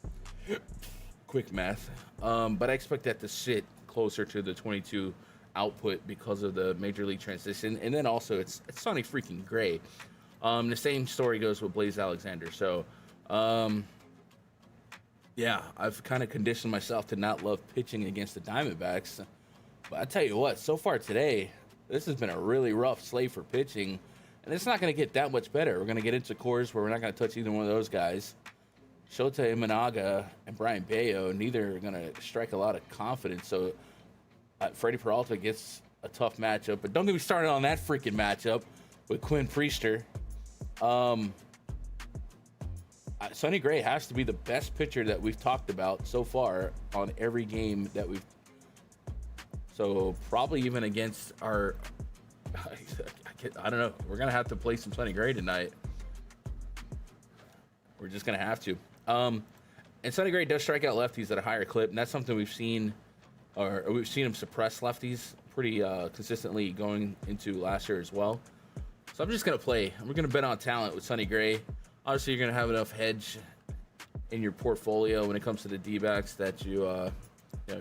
quick math. But I expect that to sit closer to the 22 output because of the major league transition, and then also it's Sonny freaking Gray. The same story goes with Blaze Alexander. So, yeah, I've kind of conditioned myself to not love pitching against the Diamondbacks. But I tell you what, so far today, this has been a really rough slate for pitching, and it's not going to get that much better. We're going to get into cores where we're not going to touch either one of those guys. Shota Imanaga and Brian Bayo, neither are going to strike a lot of confidence. So Freddie Peralta gets a tough matchup. But don't get me started on that freaking matchup with Quinn Priester. Sonny Gray has to be the best pitcher that we've talked about so far on every game that we've. So probably even against our. I don't know. We're gonna have to play some Sonny Gray tonight. We're just gonna have to. And Sonny Gray does strike out lefties at a higher clip, and that's something we've seen, or we've seen him suppress lefties pretty consistently going into last year as well. So I'm just gonna play. We're gonna bet on talent with Sonny Gray. Obviously, you're gonna have enough hedge in your portfolio when it comes to the D-backs that you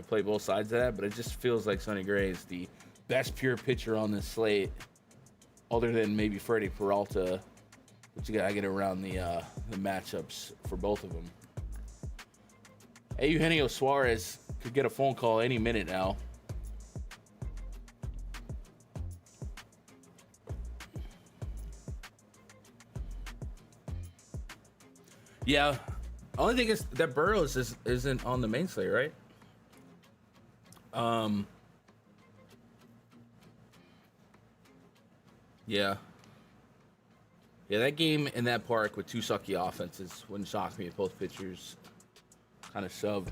play both sides of that. But it just feels like Sonny Gray is the best pure pitcher on this slate, other than maybe Freddie Peralta. But you gotta get around the matchups for both of them. Hey, Eugenio Suarez could get a phone call any minute now. Yeah, only thing is that Burrows isn't on the main slate, right? Yeah, that game in that park with two sucky offenses wouldn't shock me if both pitchers kind of shoved.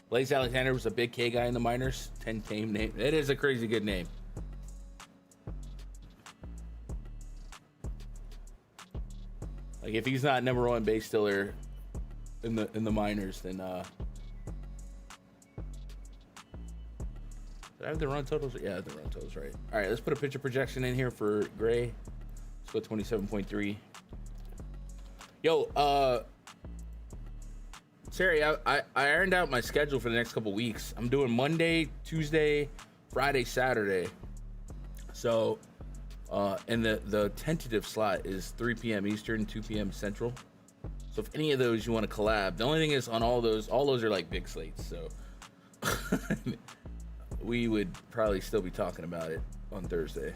Blaze Alexander was a big K guy in the minors. 10K name. It is a crazy good name. Like if he's not number one base stealer in the minors, then did I have the run totals? Yeah, the run totals right. All right, let's put a pitcher projection in here for Gray. Let's go 27.3. Yo, Terry, I ironed out my schedule for the next couple weeks. I'm doing Monday, Tuesday, Friday, Saturday. So, and the tentative slot is 3 p.m. Eastern, 2 p.m. Central. So if any of those you want to collab, the only thing is on all those are like big slates. So we would probably still be talking about it on Thursday.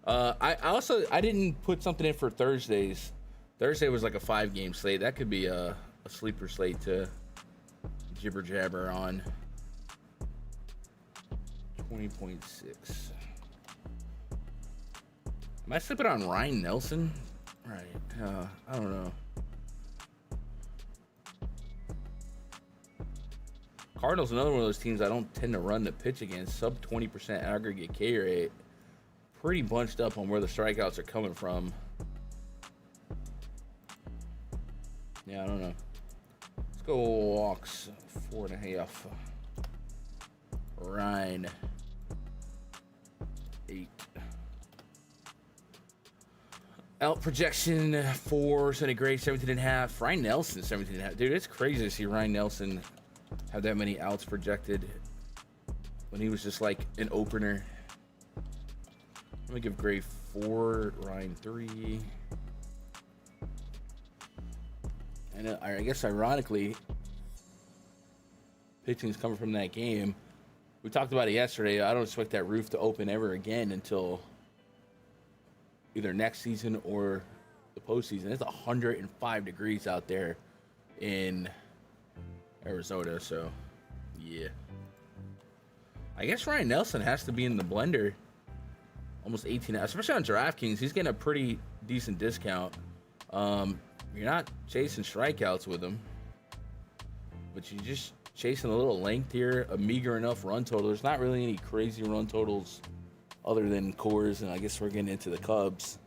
I didn't put something in for Thursdays. Thursday was like a 5-game slate. That could be a sleeper slate to jibber jabber on. 20.6. Am I slipping on Ryan Nelson? Right. I don't know. Cardinals, another one of those teams I don't tend to run the pitch against. Sub 20% aggregate K rate. Pretty bunched up on where the strikeouts are coming from. Yeah, I don't know. Let's go walks 4.5. Ryan 8. Out projection for Sonny Gray 17.5. Ryan Nelson 17.5. Dude, it's crazy to see Ryan Nelson have that many outs projected when he was just like an opener. Let me give Gray 4, Ryan 3. And I guess ironically, pitching's coming from that game. We talked about it yesterday. I don't expect that roof to open ever again until either next season or the postseason. It's 105 degrees out there in Arizona, so yeah. I guess Ryan Nelson has to be in the blender. Almost 18, especially on DraftKings. He's getting a pretty decent discount. You're not chasing strikeouts with him, but you're just chasing a little length here, a meager enough run total. There's not really any crazy run totals other than Coors, and I guess we're getting into the Cubs.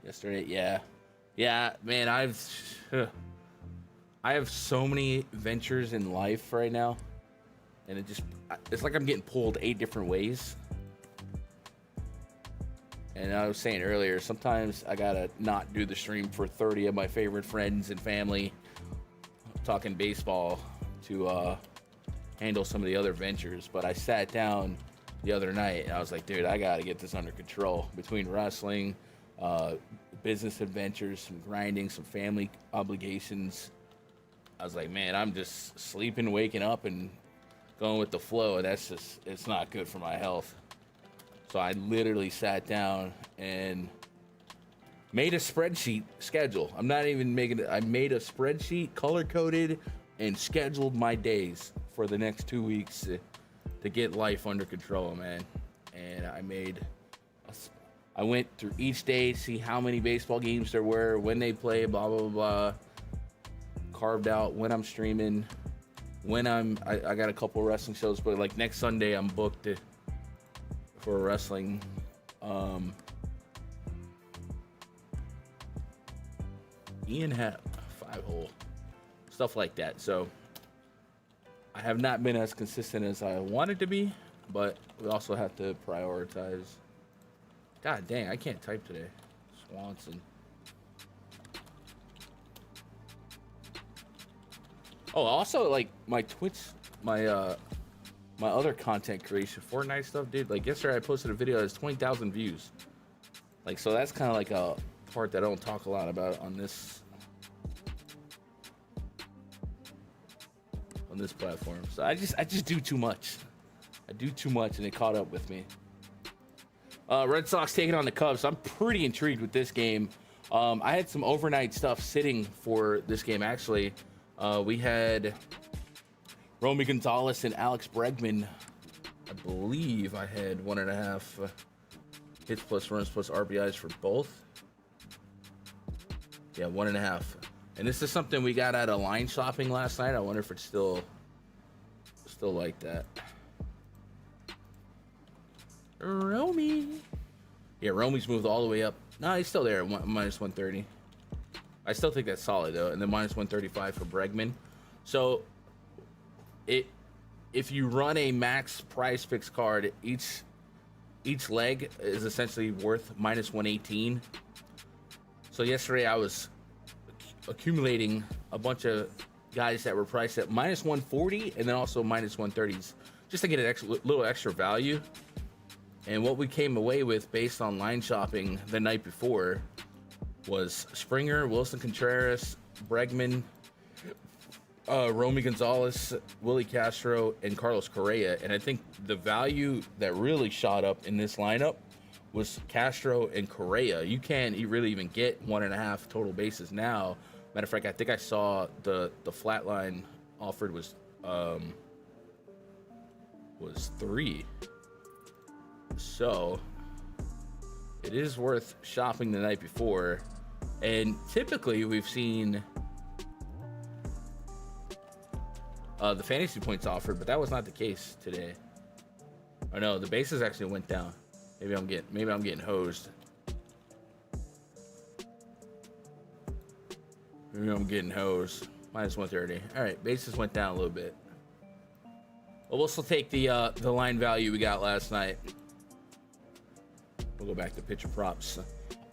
Yesterday, yeah, man, I have so many ventures in life right now, and it's like I'm getting pulled 8 different ways. And I was saying earlier, sometimes I gotta not do the stream for 30 of my favorite friends and family talking baseball to handle some of the other ventures. But I sat down the other night and I was like, dude, I gotta get this under control. Between wrestling, business adventures, some grinding, some family obligations, I was like, man, I'm just sleeping, waking up, and going with the flow, and it's not good for my health. So I literally sat down and Made a spreadsheet schedule. I'm not even making it. I made a spreadsheet, color coded, and scheduled my days for the next 2 weeks to get life under control, man. And I went through each day, see how many baseball games there were, when they play, blah, blah, blah. Carved out when I'm streaming, when I got a couple wrestling shows, but like next Sunday I'm booked for wrestling. Ian had 5-hole, stuff like that. So I have not been as consistent as I wanted to be, but we also have to prioritize. God dang, I can't type today. Swanson. Oh, also like my Twitch, my other content creation, Fortnite stuff, dude. Like yesterday I posted a video that has 20,000 views. Like, so that's kind of like a part that I don't talk a lot about on this platform. So I just do too much. I do too much and it caught up with me. Red Sox taking on the Cubs. I'm pretty intrigued with this game. I had some overnight stuff sitting for this game, actually. We had Romy Gonzalez and Alex Bregman. I believe I had 1.5 hits plus runs plus RBIs for both. Yeah, 1.5. And this is something we got out of line shopping last night. I wonder if it's still like that. Romy. Yeah, Romy's moved all the way up. No, he's still there at minus 130. I still think that's solid though. And then minus 135 for Bregman. So if you run a max PrizePicks card, each leg is essentially worth minus 118. So yesterday I was accumulating a bunch of guys that were priced at minus 140 and then also minus 130s just to get an little extra value. And what we came away with based on line shopping the night before was Springer, Wilson Contreras, Bregman, Romy Gonzalez, Willie Castro, and Carlos Correa. And I think the value that really shot up in this lineup was Castro and Correa. You can't really even get 1.5 total bases now. Matter of fact, I think I saw the flat line offered was 3. So it is worth shopping the night before. And typically we've seen the fantasy points offered, but that was not the case today. Oh no, the bases actually went down. Maybe I'm getting hosed. Maybe I'm getting hosed. Minus 130. All right, bases went down a little bit. But we'll still take the line value we got last night. We'll go back to pitcher props.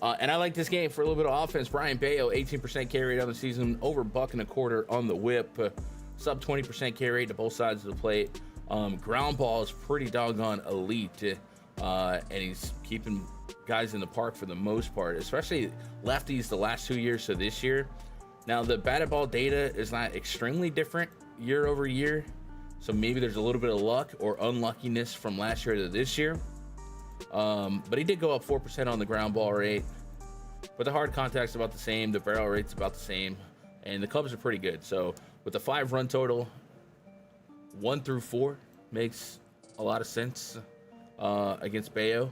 And I like this game for a little bit of offense. Brian Bayo, 18% carry rate on the season, over $1.25 on the whip, sub 20% carry rate to both sides of the plate. Ground ball is pretty doggone elite, and he's keeping guys in the park for the most part, especially lefties the last 2 years to this year. Now, the batted ball data is not extremely different year over year, so maybe there's a little bit of luck or unluckiness from last year to this year. But he did go up 4% on the ground ball rate, but the hard contact's about the same, the barrel rate's about the same, and the Cubs are pretty good. So with the 5-run total, 1 through 4 makes a lot of sense against Bayo,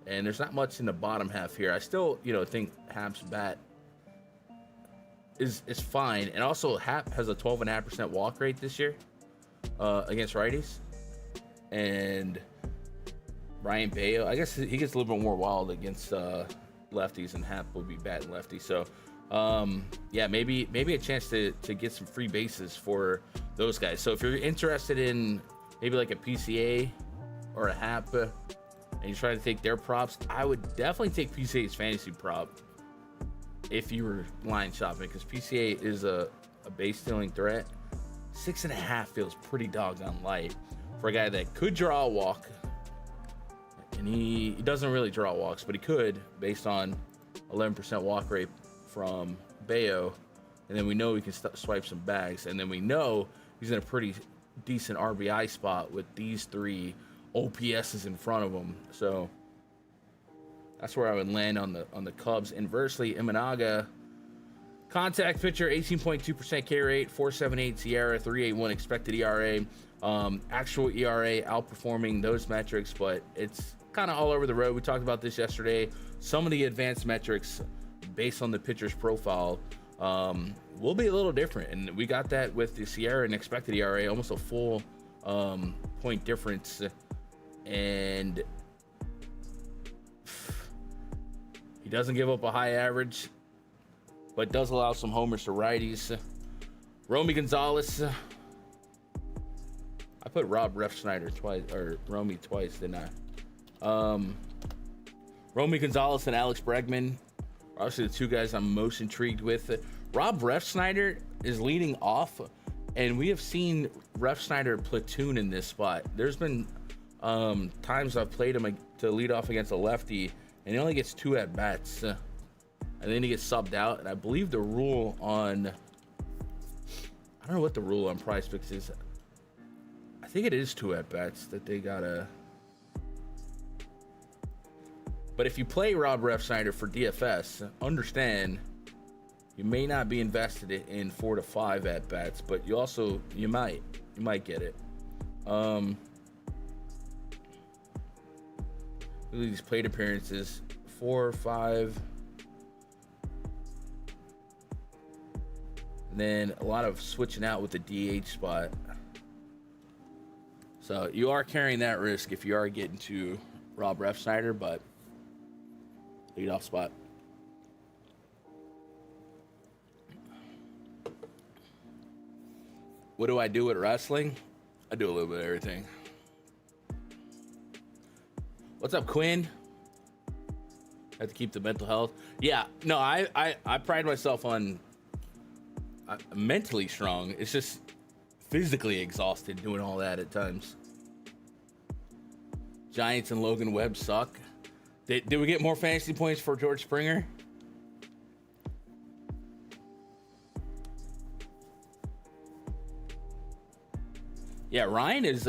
and there's not much in the bottom half here. I still, think Hap's bat is fine, and also Hap has a 12.5% walk rate this year against righties, and Ryan Bayo, I guess he gets a little bit more wild against lefties, and Hap will be batting lefty. So, yeah, maybe a chance to get some free bases for those guys. So if you're interested in maybe like a PCA or a Hap, and you're trying to take their props, I would definitely take PCA's fantasy prop if you were line shopping, because PCA is a base stealing threat. 6.5 feels pretty doggone light for a guy that could draw a walk. And he doesn't really draw walks, but he could, based on 11% walk rate from Bayo. And then we know we can swipe some bags. And then we know he's in a pretty decent RBI spot with these 3 OPSs in front of him. So That's where I would land on the Cubs. Inversely, Imanaga, contact pitcher, 18.2% K rate, 4.78 Sierra, 3.81 expected ERA. Actual ERA outperforming those metrics, but it's kind of all over the road. We talked about this yesterday. Some of the advanced metrics based on the pitcher's profile will be a little different, and we got that with the Sierra and expected ERA, almost a full point difference, and he doesn't give up a high average, but does allow some homers to righties. Romy Gonzalez, I put Rob Refsnyder twice, or Romy twice, didn't I? Romy Gonzalez and Alex Bregman are obviously the two guys I'm most intrigued with. Rob Refsnyder is leading off, and we have seen Refsnyder platoon in this spot. There's been times I've played him to lead off against a lefty, and he only gets 2 at-bats, and then he gets subbed out. And I believe the rule on, I don't know what the rule on PrizePicks is. I think it is 2 at-bats that they gotta. But if you play Rob Refsnyder for DFS, understand you may not be invested in 4 to 5 at-bats, but you might get it. Look at these plate appearances, 4, 5. And then a lot of switching out with the DH spot. So you are carrying that risk if you are getting to Rob Refsnyder, but leadoff spot. What do I do with wrestling? I do a little bit of everything. What's up, Quinn? Have to keep the mental health. Yeah, no, I pride myself on mentally strong. It's just physically exhausted doing all that at times. Giants and Logan Webb suck. Did we get more fantasy points for George Springer? Yeah, Ryan's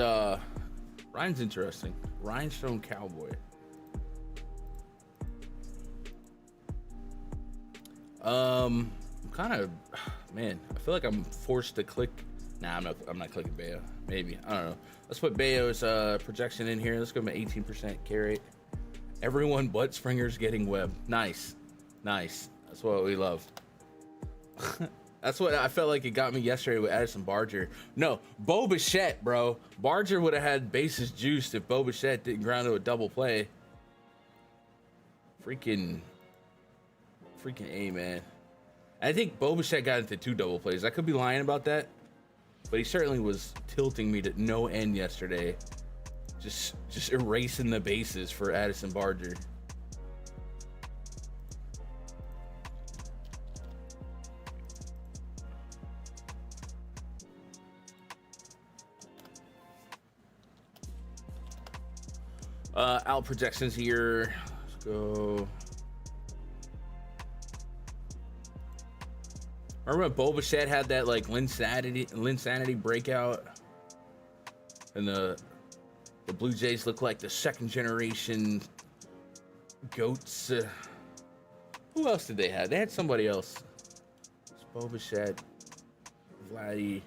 interesting. Rhinestone Cowboy. Kind of, man, I feel like I'm forced to click. Nah, I'm not clicking Bayo. Maybe, I don't know. Let's put Bayo's projection in here. Let's go with 18% K rate. Everyone but Springer's getting Webb. Nice. That's what we love. That's what I felt like it got me yesterday with Addison Barger. No, Bo Bichette, bro. Barger would have had bases juiced if Bo Bichette didn't ground to a double play. Freaking A, man. I think Bo Bichette got into 2 double plays. I could be lying about that, but he certainly was tilting me to no end yesterday. Just erasing the bases for Addison Barger. Out projections here. Let's go. Remember when Bo Bichette had that like Linsanity breakout, and the Blue Jays look like the 2nd generation goats. Who else did they have? They had somebody else. It's Bo Bichette, Vladdy.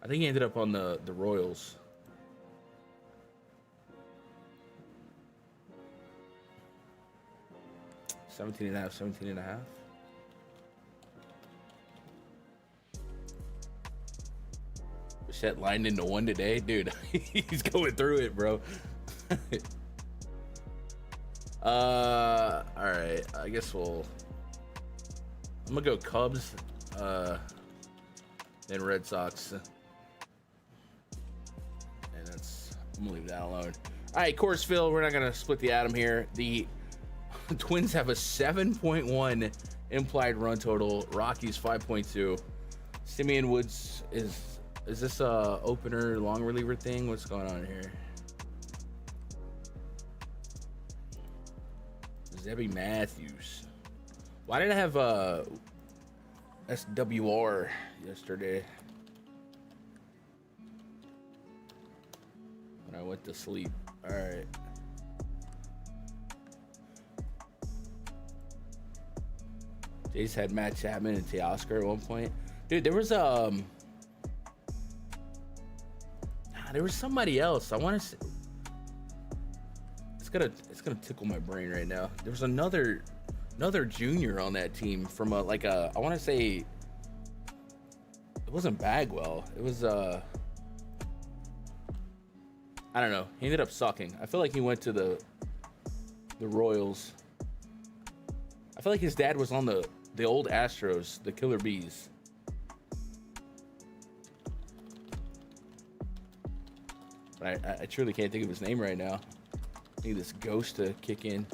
I think he ended up on the Royals. $17 and a half. Bichette lined into 1 today, dude. He's going through it, bro. All right. I guess I'm gonna go Cubs, then Red Sox, and I'm gonna leave that alone. All right, Coursefield. We're not gonna split the atom here. The Twins have a 7.1 implied run total. Rockies 5.2. Simeon Woods is this a opener long reliever thing? What's going on here? Zebby Matthews. Why did I have SWR yesterday when I went to sleep? All right. They just had Matt Chapman and Teoscar at one point. Dude, there was somebody else. I want to say it's gonna tickle my brain right now. There was another junior on that team from I want to say it wasn't Bagwell. It was I don't know. He ended up sucking. I feel like he went to the Royals. I feel like his dad was on the old Astros, the Killer Bees. But I truly can't think of his name right now. I need this ghost to kick in.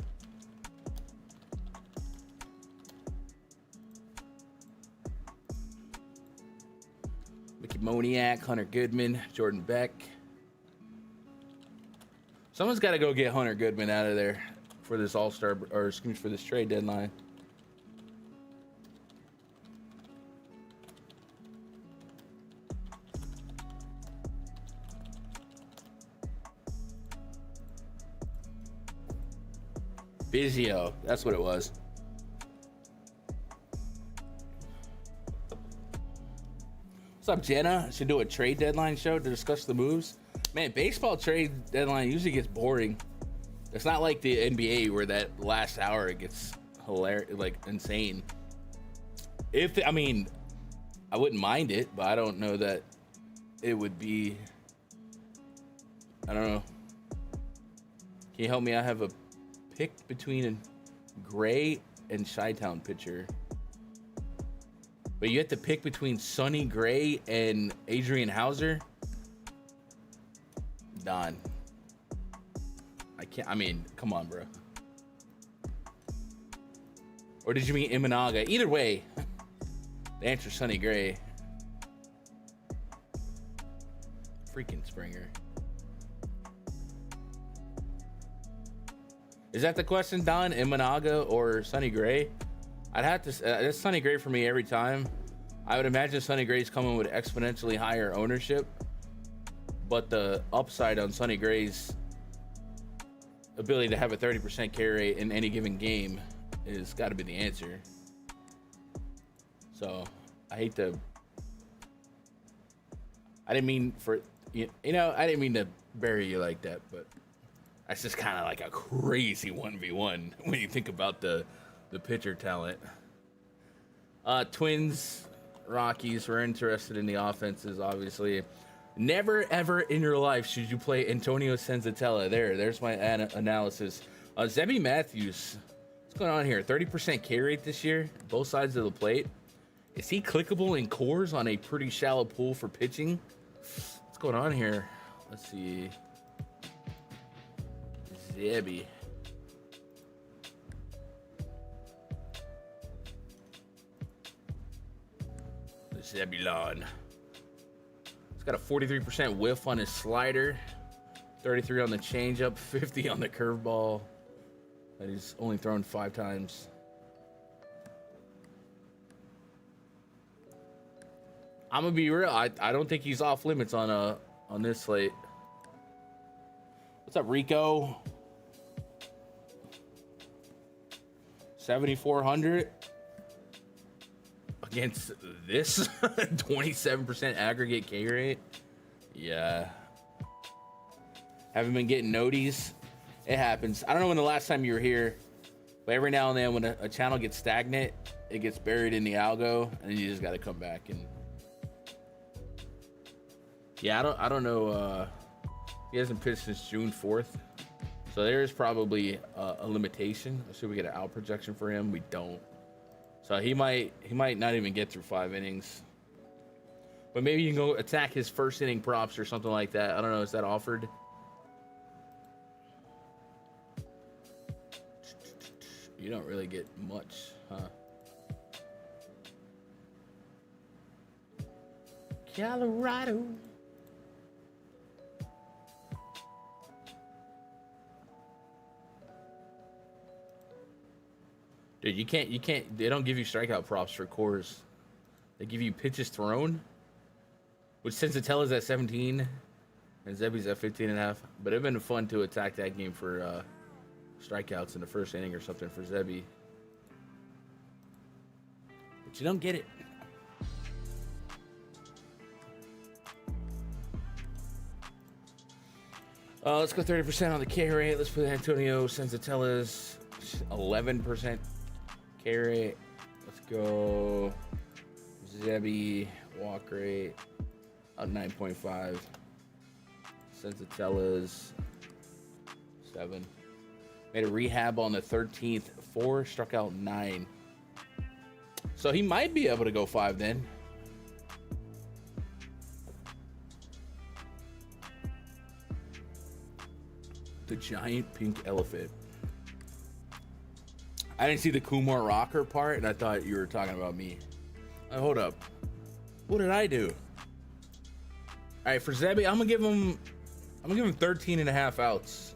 Mickey Moniak, Hunter Goodman, Jordan Beck. Someone's got to go get Hunter Goodman out of there for this All-Star, or excuse me, for this trade deadline. Bizio, that's what it was. What's up, Jenna? Should do a trade deadline show to discuss the moves. Man, baseball trade deadline usually gets boring. It's not like the NBA where that last hour it gets hilarious, like insane. I wouldn't mind it, but I don't know that it would be. I don't know. Can you help me? I have a pick between a Gray and Chi-Town pitcher. But you have to pick between Sonny Gray and Adrian Hauser. Don. Come on, bro. Or did you mean Imanaga? Either way, the answer's Sonny Gray. Freaking Springer. Is that the question, Don? Imanaga or Sonny Gray? I'd have to. It's Sonny Gray for me every time. I would imagine Sonny Gray's coming with exponentially higher ownership, but the upside on Sonny Gray's ability to have a 30% carry rate in any given game is got to be the answer. So I didn't mean to bury you like that, but that's just kind of like a crazy 1v1 when you think about the pitcher talent. Twins, Rockies, we're interested in the offenses, obviously. Never, ever in your life should you play Antonio Senzatella. There's my analysis. Zebby Matthews, what's going on here? 30% carry rate this year, both sides of the plate. Is he clickable in cores on a pretty shallow pool for pitching? What's going on here? Let's see. Zebby. Zebulon. He's got a 43% whiff on his slider, 33 on the changeup, 50 on the curveball. And he's only thrown 5 times. I'm gonna be real. I don't think he's off limits on this slate. What's up, Rico? 7,400 against this 27% aggregate K rate. Yeah. Haven't been getting noties. It happens. I don't know when the last time you were here, but every now and then when a channel gets stagnant, it gets buried in the algo, and you just got to come back and. Yeah, I don't know. He hasn't pitched since June 4th, so there is probably a limitation. Should we get an out projection for him? We don't. So he might not even get through 5 innings. But maybe you can go attack his first inning props or something like that. I don't know. Is that offered? You don't really get much, huh? Colorado. Dude, you can't, they don't give you strikeout props for cores. They give you pitches thrown, which Senzatella's at 17 and Zebby's at 15.5. But it'd been fun to attack that game for strikeouts in the first inning or something for Zebby. but you don't get it. Let's go 30% on the K rate. Let's put Antonio Senzatella's 11% K rate. Let's go Zebby walk rate at 9.5. Senzatella's 7. Made a rehab on the 13th. 4, struck out 9. So he might be able to go 5 then. The giant pink elephant. I didn't see the Kumar Rocker part, and I thought you were talking about me. Hold up. What did I do? All right, for Zebby, I'm gonna give him 13.5 outs.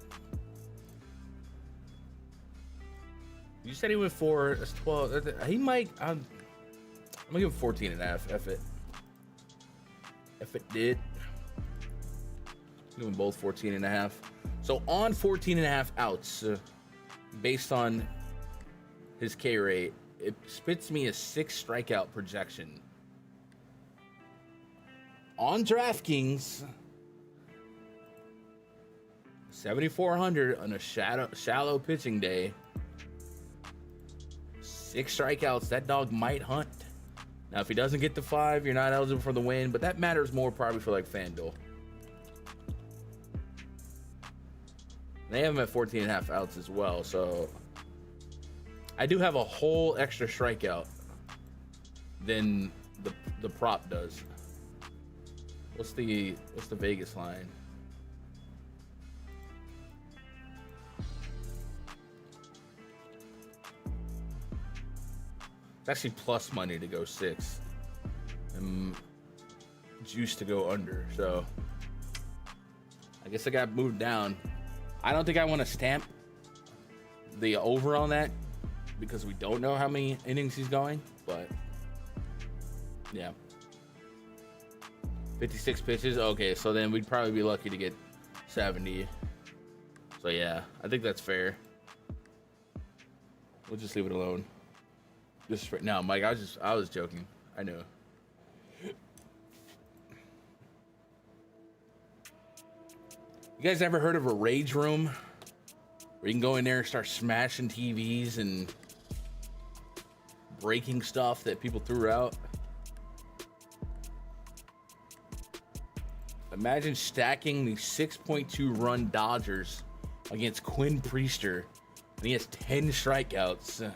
You said he went 4. That's 12. He might. I'm gonna give him 14.5. F it. If it did. Give them both 14.5. So on 14.5 outs, based on his K rate, it spits me a 6 strikeout projection. On DraftKings, 7,400 on a shallow pitching day. 6 strikeouts, that dog might hunt. Now, if he doesn't get the 5, you're not eligible for the win, but that matters more probably for like Fanduel. They have him at 14.5 outs as well, so I do have a whole extra strikeout than the prop does. What's the Vegas line? It's actually plus money to go 6. And juice to go under, so I guess I got moved down. I don't think I want to stamp the over on that because we don't know how many innings he's going, but yeah. 56 pitches. Okay, so then we'd probably be lucky to get 70. So yeah, I think that's fair. We'll just leave it alone. Just right now, Mike, I was joking. I know. You guys ever heard of a rage room where you can go in there and start smashing TVs and breaking stuff that people threw out? Imagine stacking the 6.2 run Dodgers against Quinn Priester, and he has 10 strikeouts.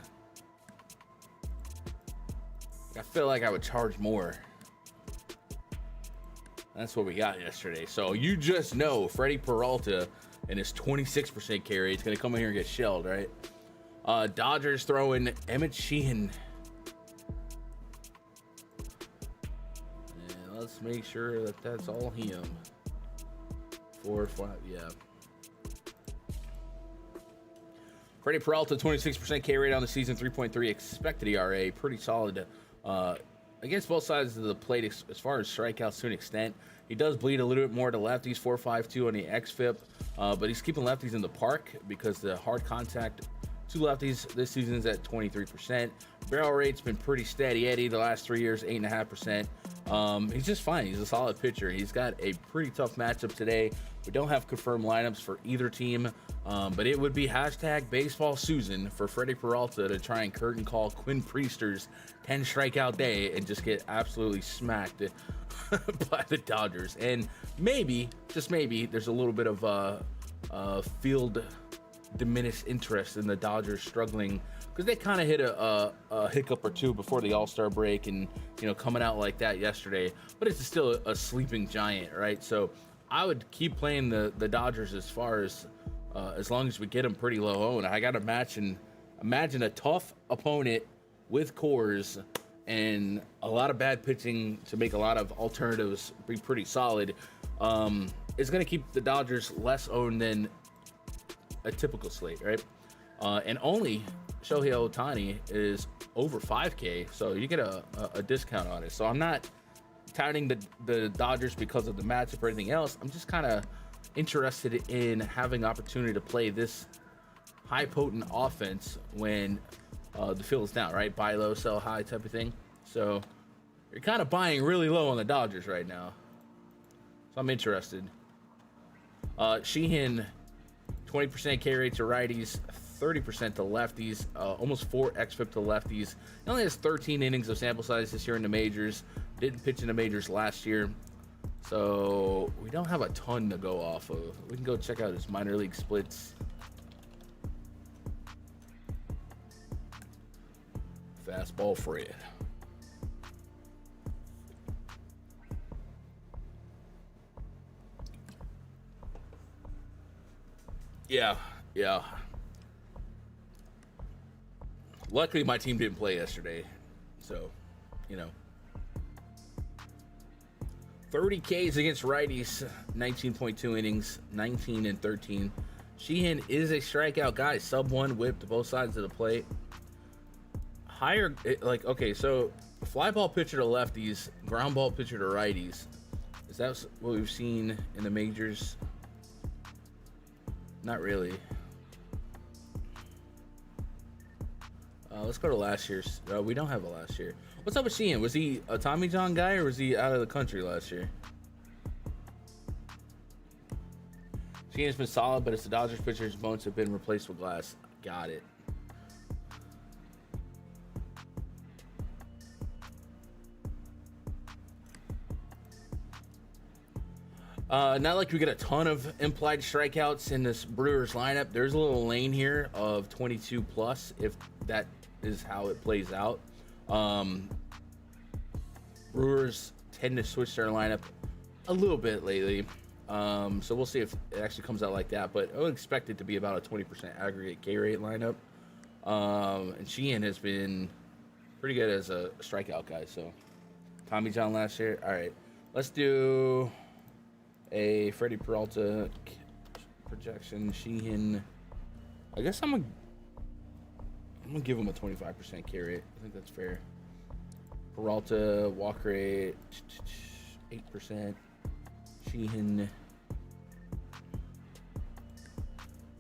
I feel like I would charge more. That's what we got yesterday. So you just know Freddie Peralta and his 26% K rate is going to come in here and get shelled, right? Dodgers throwing Emmett Sheehan. And let's make sure that that's all him. 4, 5, yeah. Freddie Peralta, 26% K rate on the season, 3.3 expected ERA. Pretty solid against both sides of the plate as far as strikeouts to an extent. He does bleed a little bit more to lefties, 4.52 on the xFIP, but he's keeping lefties in the park because the hard contact to lefties this season is at 23%. Barrel rate's been pretty steady. Eddie, the last 3 years, 8.5%. He's just fine. He's a solid pitcher. He's got a pretty tough matchup today. We don't have confirmed lineups for either team, but it would be hashtag baseball Susan for Freddie Peralta to try and curtain call Quinn Priester's 10 strikeout day and just get absolutely smacked by the Dodgers. And maybe, just maybe, there's a little bit of field diminished interest in the Dodgers struggling because they kind of hit a hiccup or two before the All-Star break and, you know, coming out like that yesterday. But it's still a sleeping giant, right? So I would keep playing the Dodgers as long as we get them pretty low owned. I got to imagine a tough opponent with cores and a lot of bad pitching to make a lot of alternatives be pretty solid. It's going to keep the Dodgers less owned than a typical slate, right? And only Shohei Ohtani is over 5K, so you get a discount on it. So I'm not touting the Dodgers because of the matchup or anything else. I'm just kind of interested in having opportunity to play this high potent offense when the field is down, right? Buy low, sell high type of thing. So you're kind of buying really low on the Dodgers right now. So I'm interested. Sheehan, 20% K rate to righties, 30% to lefties, almost 4 xFIP to lefties. He only has 13 innings of sample size this year in the majors. Didn't pitch in the majors last year. So we don't have a ton to go off of. We can go check out his minor league splits. Fastball Fred. Yeah. Luckily, my team didn't play yesterday. So, 30 Ks against righties, 19.2 innings, 19 and 13. Sheehan is a strikeout guy, sub 1 whip to both sides of the plate. Higher, okay, so fly ball pitcher to lefties, ground ball pitcher to righties. Is that what we've seen in the majors? Not really. Let's go to last year's. We don't have a last year. What's up with Sheehan? Was he a Tommy John guy or was he out of the country last year? Sheehan's been solid, but it's the Dodgers pitchers' bones have been replaced with glass. Got it. Not like we get a ton of implied strikeouts in this Brewers lineup. There's a little lane here of 22 plus if that is how it plays out. Brewers tend to switch their lineup a little bit lately. So we'll see if it actually comes out like that. But I would expect it to be about a 20% aggregate K rate lineup. And Sheehan has been pretty good as a strikeout guy. So Tommy John last year. All right, let's do a Freddie Peralta projection. Sheehan, I guess I'm gonna give him a 25% K rate. I think that's fair. Peralta walk rate 8%. Sheehan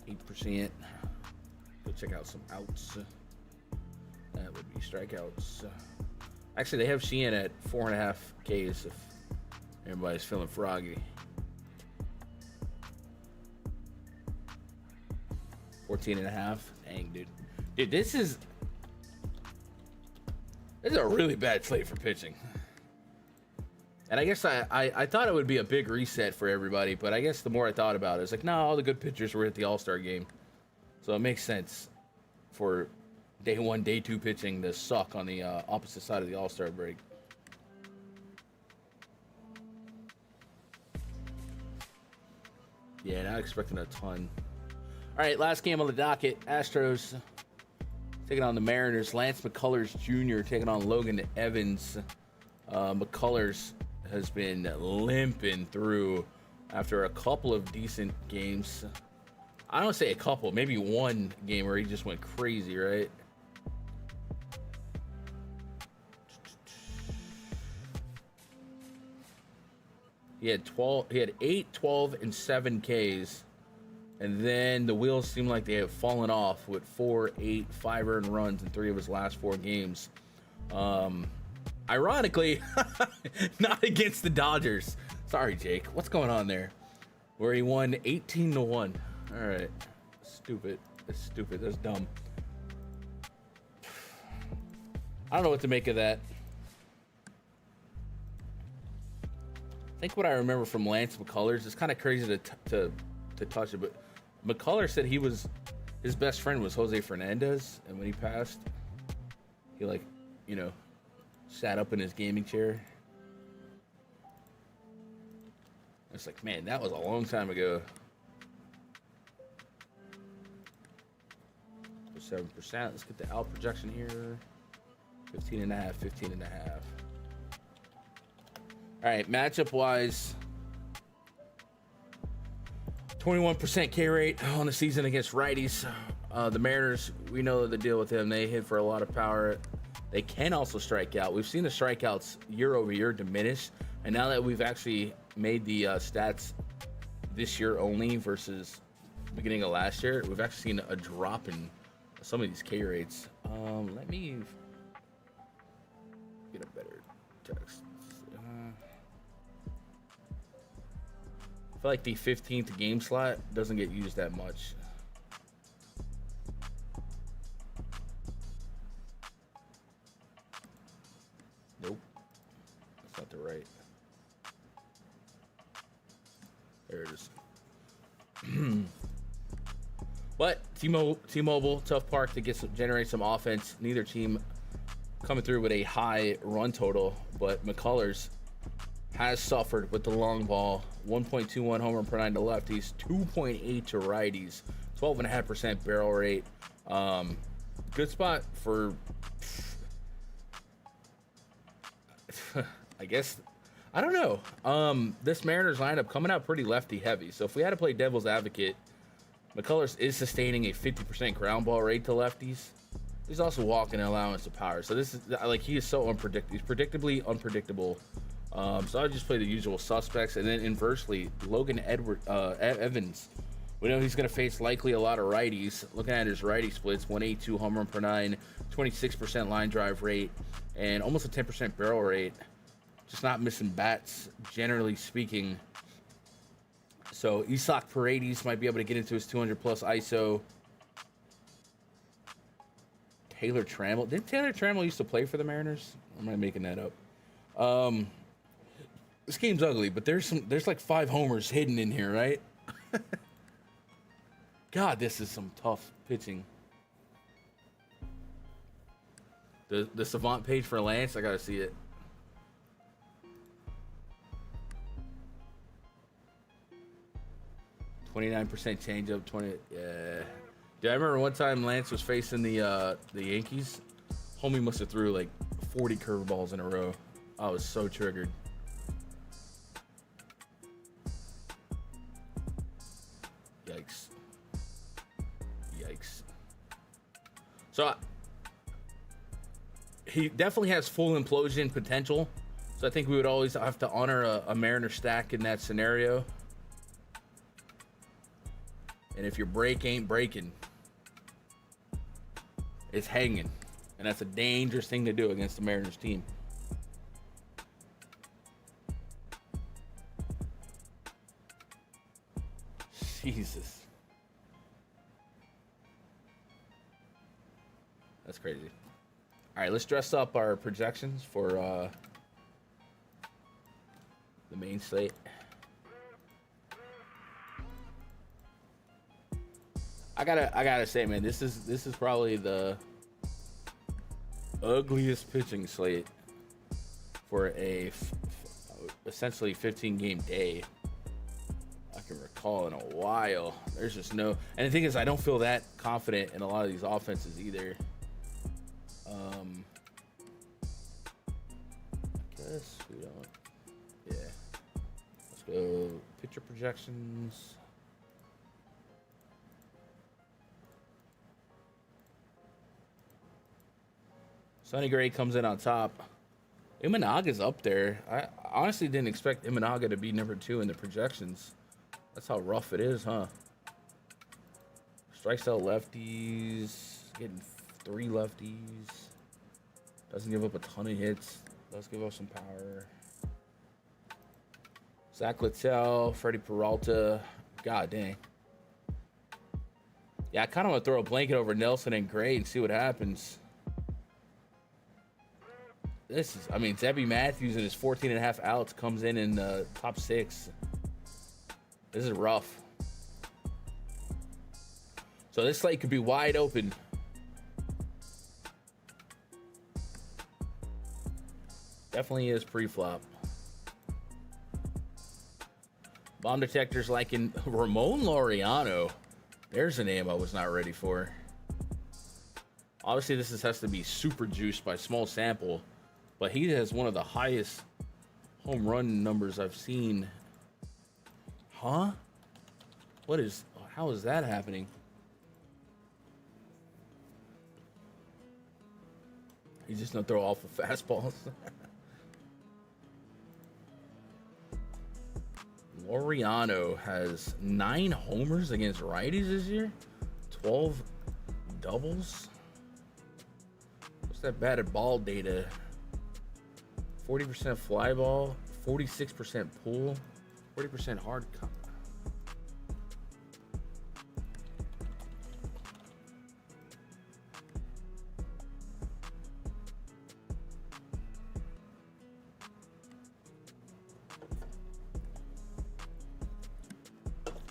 8%. Go check out some outs. That would be strikeouts. Actually, they have Sheehan at 4.5 Ks if everybody's feeling froggy. 14.5. Dang, dude. Dude, this is a really bad slate for pitching. And I guess I thought it would be a big reset for everybody, but I guess the more I thought about it, it's like, no, all the good pitchers were at the All-Star game. So it makes sense for day 1, day 2 pitching to suck on the opposite side of the All-Star break. Yeah, not expecting a ton. All right, last game on the docket. Astros taking on the Mariners. Lance McCullers Jr. taking on Logan Evans. McCullers has been limping through after a couple of decent games. I don't say a couple, maybe one game where he just went crazy, right? He had 8, 12, and 7 Ks. And then the wheels seem like they have fallen off with 4, 8, 5 earned runs in 3 of his last 4 games. Ironically, not against the Dodgers. Sorry, Jake. What's going on there? Where he won 18-1. All right. Stupid. That's stupid. That's dumb. I don't know what to make of that. I think what I remember from Lance McCullers, it's kind of crazy to touch it, but McCullers said his best friend was Jose Fernandez, and when he passed, he sat up in his gaming chair. It's like, man, that was a long time ago. 7%. Let's get the out projection here. 15.5, 15.5. All right, matchup wise, 21% K rate on the season against righties. The Mariners, we know the deal with them. They hit for a lot of power. They can also strike out. We've seen the strikeouts year over year diminish. And now that we've actually made the stats this year only versus beginning of last year, we've actually seen a drop in some of these K rates. Get a better text. I feel like the 15th game slot doesn't get used that much. Nope. That's not the right. There it is. But T-Mobile, tough park to generate some offense. Neither team coming through with a high run total, but McCullers has suffered with the long ball. 1.21 homer per 9 to lefties, 2.8 to righties, 12.5% barrel rate. Good spot for, I guess, I don't know. This Mariners lineup coming out pretty lefty heavy. So if we had to play devil's advocate, McCullers is sustaining a 50% ground ball rate to lefties. He's also walking an allowance of power. So this is like, he is so unpredictable. He's predictably unpredictable. So I just play the usual suspects, and then inversely, Logan Evans. We know he's going to face likely a lot of righties. Looking at his righty splits, 182 home run per 9, 26% line drive rate, and almost a 10% barrel rate. Just not missing bats, generally speaking. So Isaac Paredes might be able to get into his 200 plus ISO. Taylor Trammell. Didn't Taylor Trammell used to play for the Mariners? Or am I making that up? This game's ugly, but there's like 5 homers hidden in here, right? God, this is some tough pitching. The Savant page for Lance, I gotta see it. .29% changeup, 20. Yeah. Dude, I remember one time Lance was facing the Yankees. Homie must have threw like 40 curveballs in a row. I was so triggered. Yikes. Yikes. So he definitely has full implosion potential. So I think we would always have to honor a Mariner stack in that scenario. And if your break ain't breaking, it's hanging. And that's a dangerous thing to do against the Mariners team. Jesus. That's crazy. All right, let's dress up our projections for the main slate. I gotta say, man, this is probably the ugliest pitching slate for a essentially 15-game day I can recall in a while. There's just no, and the thing is, I don't feel that confident in a lot of these offenses either. I guess we don't. Yeah. Let's go pitcher projections. Sonny Gray comes in on top. Imanaga's up there. I honestly didn't expect Imanaga to be number 2 in the projections. That's how rough it is, huh? Strikes out lefties. Getting 3 lefties. Doesn't give up a ton of hits. Does give up some power. Zach Littell, Freddie Peralta. God dang. Yeah, I kind of want to throw a blanket over Nelson and Gray and see what happens. This is, I mean, Zebby Matthews and his 14.5 outs comes in the top 6. This is rough. So this slate could be wide open. Definitely is pre-flop. Bomb detectors liking Ramon Laureano. There's a name I was not ready for. Obviously, this has to be super juiced by small sample. But he has one of the highest home run numbers I've seen. Huh? How is that happening? He's just gonna throw awful fastballs. Laureano has 9 homers against righties this year. 12 doubles. What's that batted ball data? 40% fly ball, 46% pull, 40% hard cut.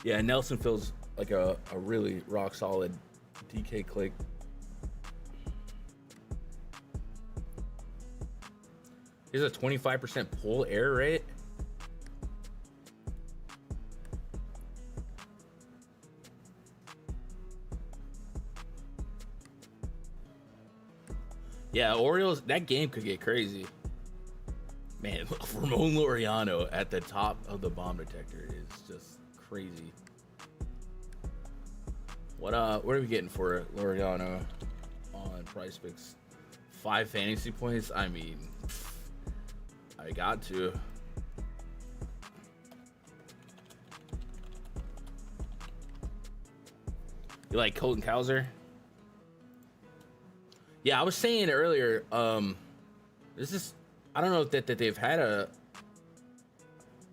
Yeah, Nelson feels like a really rock solid DK click. Here's a 25% pull error rate. Yeah, Orioles, that game could get crazy. Man, Ramon Laureano at the top of the bomb detector is just crazy. What are we getting for Laureano on PrizePicks? 5 fantasy points? I mean, I got to. You like Colton Cowser? Yeah, I was saying earlier, this is, I don't know that they've had a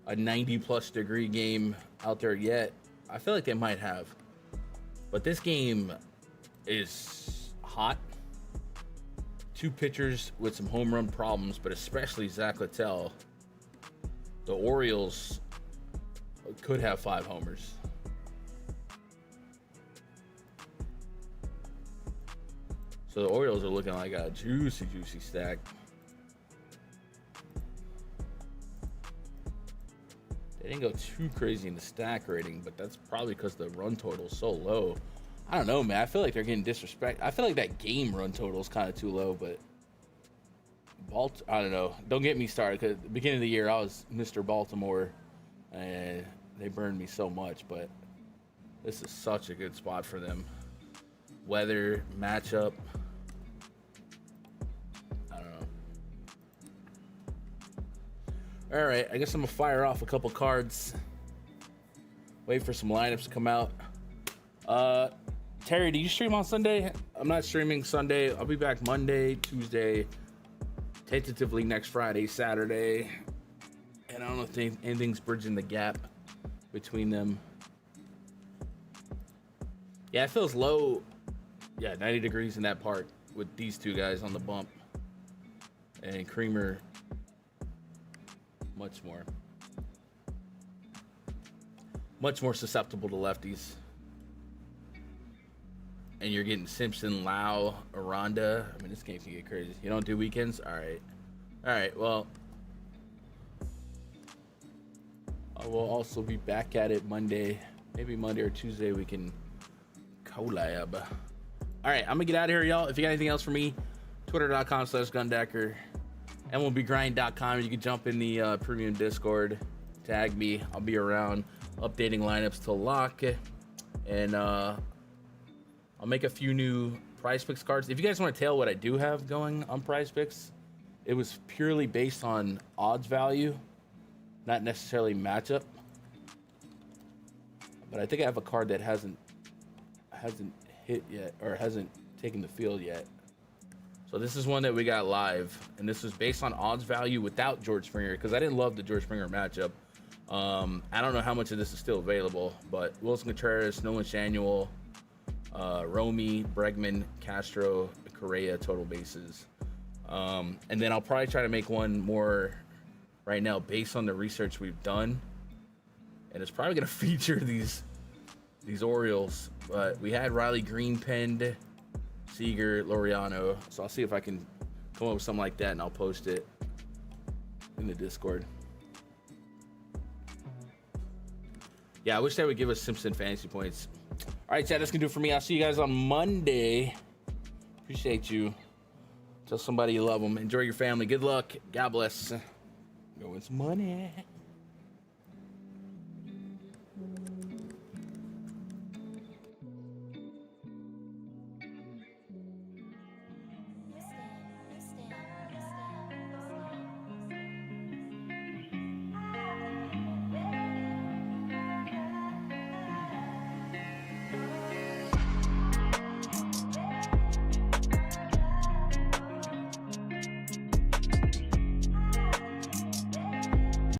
90+ degree game out there yet. I feel like they might have. But this game is hot. 2 pitchers with some home run problems, but especially Zach Littell. The Orioles could have 5 homers. So the Orioles are looking like a juicy stack. They didn't go too crazy in the stack rating, but that's probably because the run total is so low. I don't know, man. I feel like they're getting disrespect. I feel like that game run total is kind of too low, but I don't know. Don't get me started, because at the beginning of the year, I was Mr. Baltimore, and they burned me so much, but this is such a good spot for them. Weather, matchup. I don't know. All right, I guess I'm going to fire off a couple cards. Wait for some lineups to come out. Terry, do you stream on Sunday? I'm not streaming Sunday. I'll be back Monday, Tuesday, tentatively next Friday, Saturday. And I don't know if anything's bridging the gap between them. Yeah, it feels low. Yeah, 90 degrees in that part with these 2 guys on the bump. And Creamer, much more susceptible to lefties. And you're getting Simpson, Lau, Aranda. I mean, this game can get crazy. You don't do weekends? All right, well, I will also be back at it Monday. Maybe Monday or Tuesday we can collab. All right, I'm going to get out of here, y'all. If you got anything else for me, twitter.com/Gundecker, MLBgrind.com. You can jump in the premium Discord. Tag me. I'll be around updating lineups till lock. And I'll make a few new PrizePicks cards. If you guys want to tell what I do have going on PrizePicks, it was purely based on odds value, not necessarily matchup. But I think I have a card that hasn't hit yet, or hasn't taken the field yet. So this is one that we got live, and this was based on odds value without George Springer, because I didn't love the George Springer matchup. I don't know how much of this is still available, but Wilson Contreras, Nolan Shanuel, Romy, Bregman, Castro, Correa, total bases. And then I'll probably try to make one more right now based on the research we've done. And it's probably going to feature these Orioles. But we had Riley Green penned, Seager, Laureano. So I'll see if I can come up with something like that, and I'll post it in the Discord. Yeah, I wish they would give us Simpson fantasy points. All right, Chad, that's going to do it for me. I'll see you guys on Monday. Appreciate you. Tell somebody you love them. Enjoy your family. Good luck. God bless. Go win some money.